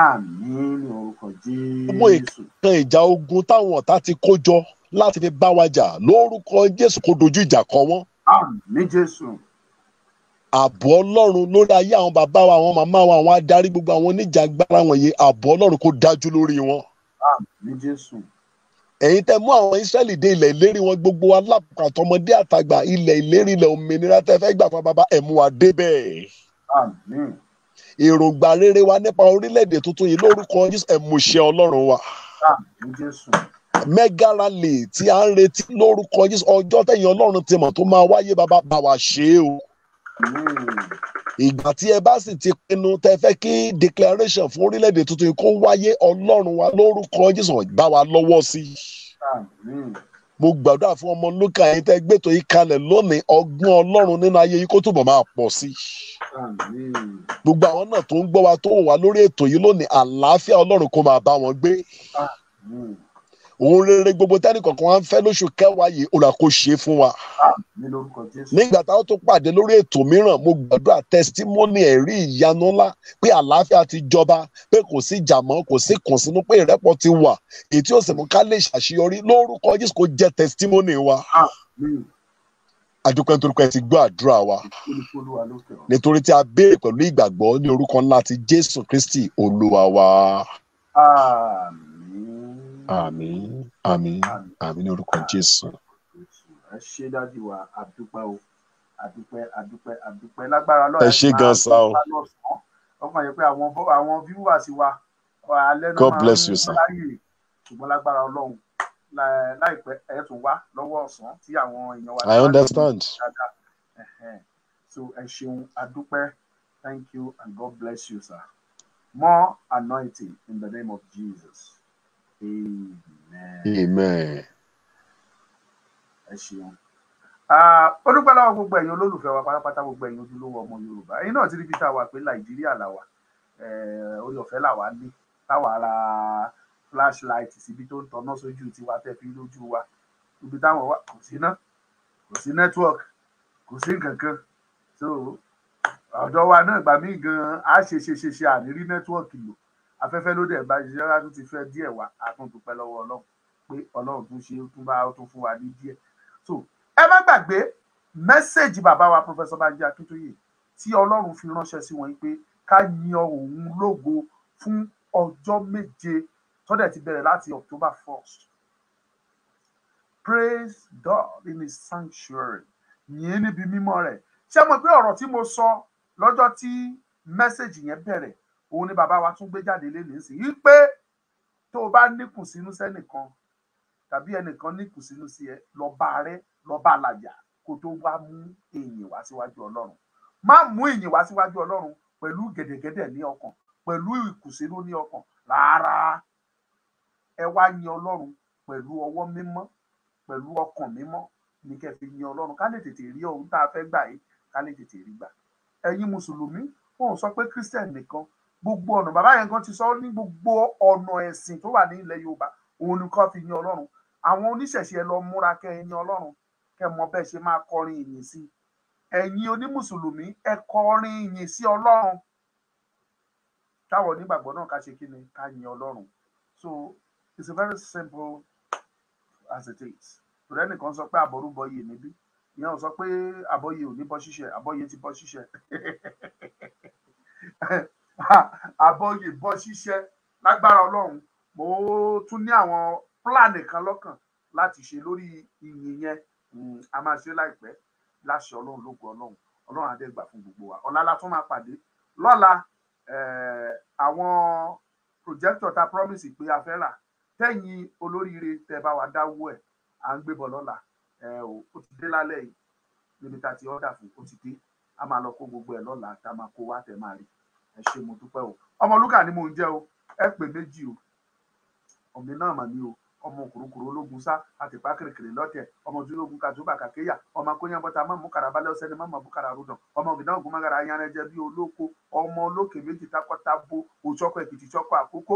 Àmín ní orúkọ Jésù. Àwọn ìkan ìjà ogun táwọn ọ̀tá ti kó jọ láti fi bá wa jà lórúkọ Jésù kó dojú ìjà kọ wọ́n. Àmín Jésù. Ààbò Ọlọ́run lórí ayé àwọn bàbá wa, àwọn màmá wa, àwọn adarí gbogbo àwọn oníjàgbára wọ̀nyí, ààbò Ọlọ́run kó dájú lórí wọn. Àmín Jésù. Ẹ̀yin tẹ́ mú àwọn Ísírẹ́lì dé ilẹ̀ ìlérí wọn, gbogbo alápapọ̀ àtọmọdé àtàgbà, ilẹ̀ ìlérí, ilẹ̀ òmìnira tẹ́ fẹ́ gbà fún bàbá, ẹ mú wa débẹ̀. Àmín. Èròǹgbà rere wa nípa orílẹ̀-èdè tuntun yìí lórúkọ Jésù, ẹ mú ṣẹ Ọlọ́run wa. Àmín Jésù. Mega rally tí a ń retí lórúkọ Jésù, ọjọ́ tẹ̀yin Ọlọ́run ti mọ̀ tó máa wáyé, bàbá bá wa ṣe é o. Ìgbà tí ẹ bá sì ti pinnu tẹ́ fẹ́ kí declaration fún orílẹ̀-èdè tuntun yìí kó wáyé, Ọlọ́run wa lórúkọ Jésù bá wa lọ́wọ́ sí i. Àmín. Mo gbàdúrà fún ọmọ lókà yín tẹ́ gbẹ́tò yìí kalẹ̀ lónìí, ọgbọ́n Ọlọ́run nínú ayé yìí kó túbọ̀ máa pọ̀ sí i. Àmín. Gbogbo àwọn náà tó ń gbọ́ wa tó wà lórí ètò yìí lónìí, àlàáfíà Ọlọ́run kó máa bá wọn gbé. Àmín. Òun rere gbogbo tẹ́nì kọ̀ọ̀kan wa ń fẹ́ lóṣù kẹwàá yìí, Olúwa kó ṣe é fún wa. Àmín lórúkọ Jésù. Nígbà táwọn tó pàdé lórí ètò mìíràn, mo gbàdúrà testimony ẹ̀rí ìyanu ńlá pé àlàáfíà ti jọba, pé kò sí ìjà mọ́, kò sí kùnsínú, pé ìrẹ́pọ̀ ti wà, èyí tí ó sì mú ká lè ṣàṣeyọrí lórúkọ Jésù kó jẹ́ testimony wa. Àmín. Adúpẹ́ nítorí pé ẹ ti gbọ́ àdúrà wa, Olúwa ló tẹ̀ ọ́. nítorí tí a béèrè pẹ̀lú ìgbàgbọ́ ní orúkọ ńlá ti Jésù Kristi Olúwa wa. Àmín. Àmín, àmín, àmín ní orúkọ Jésù. Ẹ ṣé dájú wa, àdúpẹ́ o, àdúpẹ́ lágbára Ọlọ́run. Ẹ ṣé gan sa o. Ọkàn yẹ pé àwọn viewers wa alẹ́ náà God bless you, sir. láyè, ṣùgbọ́n lágbára Ọlọ́run láìpẹ́ ẹ tún wá lọ́wọ́ ọ̀sán tí àwọn èèyàn wa. I understand. So ẹ ṣeun, àdúpẹ́, thank you and God bless you, sir. More anointing in the name of Jesus. Amen. Amen. Ẹ ṣeun. Ó dúpẹ́ lọ́wọ́ gbogbo ẹ̀yin olólùfẹ́ wa pátápátá, gbogbo ẹ̀yin ojúlówó ọmọ Yorùbá. Ẹ̀yin náà ti rí peter wà pé Nàìjíríà làwà, orí ọ̀fẹ́ làwà ní, táwa ra flashlight síbi tó ń tọ́nà sójú tiwa tẹ́ fi lójú wa. Ibi táwọn wà kò sí iná, kò sí network, kò sí nǹkan kan. So ọ̀dọ̀ wa náà gbà mí gan-an á ṣe ànírí network lò. Afẹ́fẹ́ ló dẹ̀ bá ṣiṣẹ́ wá tún ti fẹ́ díẹ̀ wá, a tún dúpẹ́ lọ́wọ́ Ọlọ́run pé Ọlọ́run tún ṣe ó tún fún wa ní díẹ̀. So ẹ má gbàgbé mẹ́sẹ̀gì bàbá wa Professor Banji Akintoye tí Ọlọ́run fi ránṣẹ́ sí wọn pé ká yin òun lógo fún ọjọ́ 7 tó dẹ̀ ti bẹ̀rẹ̀ láti October 1st. Praise God in his sanctuary. Yìn níbi mímọ́ rẹ̀. Ṣé mọ̀ pé ọ̀rọ̀ tí mo sọ lọ́jọ́ tí mẹ́sẹ̀gì yẹn bẹ̀rẹ̀, òun ni bàbá wa tún gbé jáde lénìí sí i pé tó o bá níkùn sínú sẹ́nìkan tàbí ẹnìkan níkùn sínú sí ẹ, lọ bá rẹ, lọ bá làjà kó tó wá mú ìyìn wá síwájú Ọlọ́run. Má mú ìyìn wá síwájú Ọlọ́run pẹ̀lú gẹ̀dẹ̀gẹ̀dẹ̀ ní ọkàn, pẹ̀lú ìkùnsínú ní ọkàn. Rárá, ẹ wá yin Ọlọ́run pẹ̀lú ọwọ́ mímọ́, pẹ̀lú ọkàn mímọ́ ní kẹ́ fi yin Ọlọ́run ká lè tètè rí ohun tá a fẹ́ gbà yìí, ká lè tètè rí gbà. Ẹ̀yin mùsùlùmí, wọn ò sọ pé Christian nìkan, gbogbo ọ̀nà bàbá yẹn kan ti sọ ní gbogbo ọ̀nà ẹ̀sìn tó wà ní ilẹ̀ Yorùbá, òun ni kó fi yin Ọlọ́run. Àwọn oníṣẹ̀ṣe ẹ lọ múra kẹ́ yin Ọlọ́run, kẹ́ mọ bẹ́ẹ̀ ṣe máa kọrin ìyìn sí. Ẹ̀yin onímùsùlùmí, ẹ kọrin ìyìn sí Ọlọ́run. Táwọn onígbàgbọ́ náà ká ṣe kí ni, ká yin Ọlọ́run. So it's a very simple as it is. Tòrẹ́ nìkan sọ pé àbọ̀rúbọyè níbí, ìyẹn ò sọ pé àbọ̀yè ò ní bọ́ ṣíṣe, àbọ̀yè ti bọ́ ṣíṣe. Àbọ̀yè bọ́ ṣíṣe lágbára Ọlọ́run. Mo tún ní àwọn pílánì kan lọ́kàn láti ṣe lórí ìyìn yẹn. A máa ṣe láìpẹ́ láṣẹ Ọlọ́run, lógo Ọlọ́run. Ọlọ́run á dẹ̀ gbà fún gbogbo wa. Ọ̀la la tún máa pàdé. Lọ́la àwọn projector ta promise pé a fẹ́ rà, tẹ́yìn olóríire tẹ́ bá wa dáwó ẹ̀, à ń gbé bọ̀ lọ́la. Ó ti dé lálẹ́ yìí níbi tá ti order fún, ó ti dé. A máa lọ kó gbogbo ẹ̀ lọ́la, tá máa kó wá tẹ́ máa rí. Ẹ ṣé, mo dúpẹ́ o. Ọmọlúkà ni mò ń jẹ́ o. Ẹ pè méjì o. Ọmọ náà mà ní o. Ọmọ kùrukùru ológun sá àti pa kìrìkìrì lọ́tẹ̀, ọmọ ojúlógun kàtúbà kàkéyà, ọmọ akóyán bọ́ta má mú kàràbálẹ̀ ọ̀sẹ̀ ni má mọ̀ búkàrà rúdàn, ọmọ ògìdá ògùn mágara ayanrẹ́jẹ bí olóko, ọmọ olókè méjì takọ́tabo, òṣọ́kọ̀ èkìtì ṣọ́kọ̀ àkókò.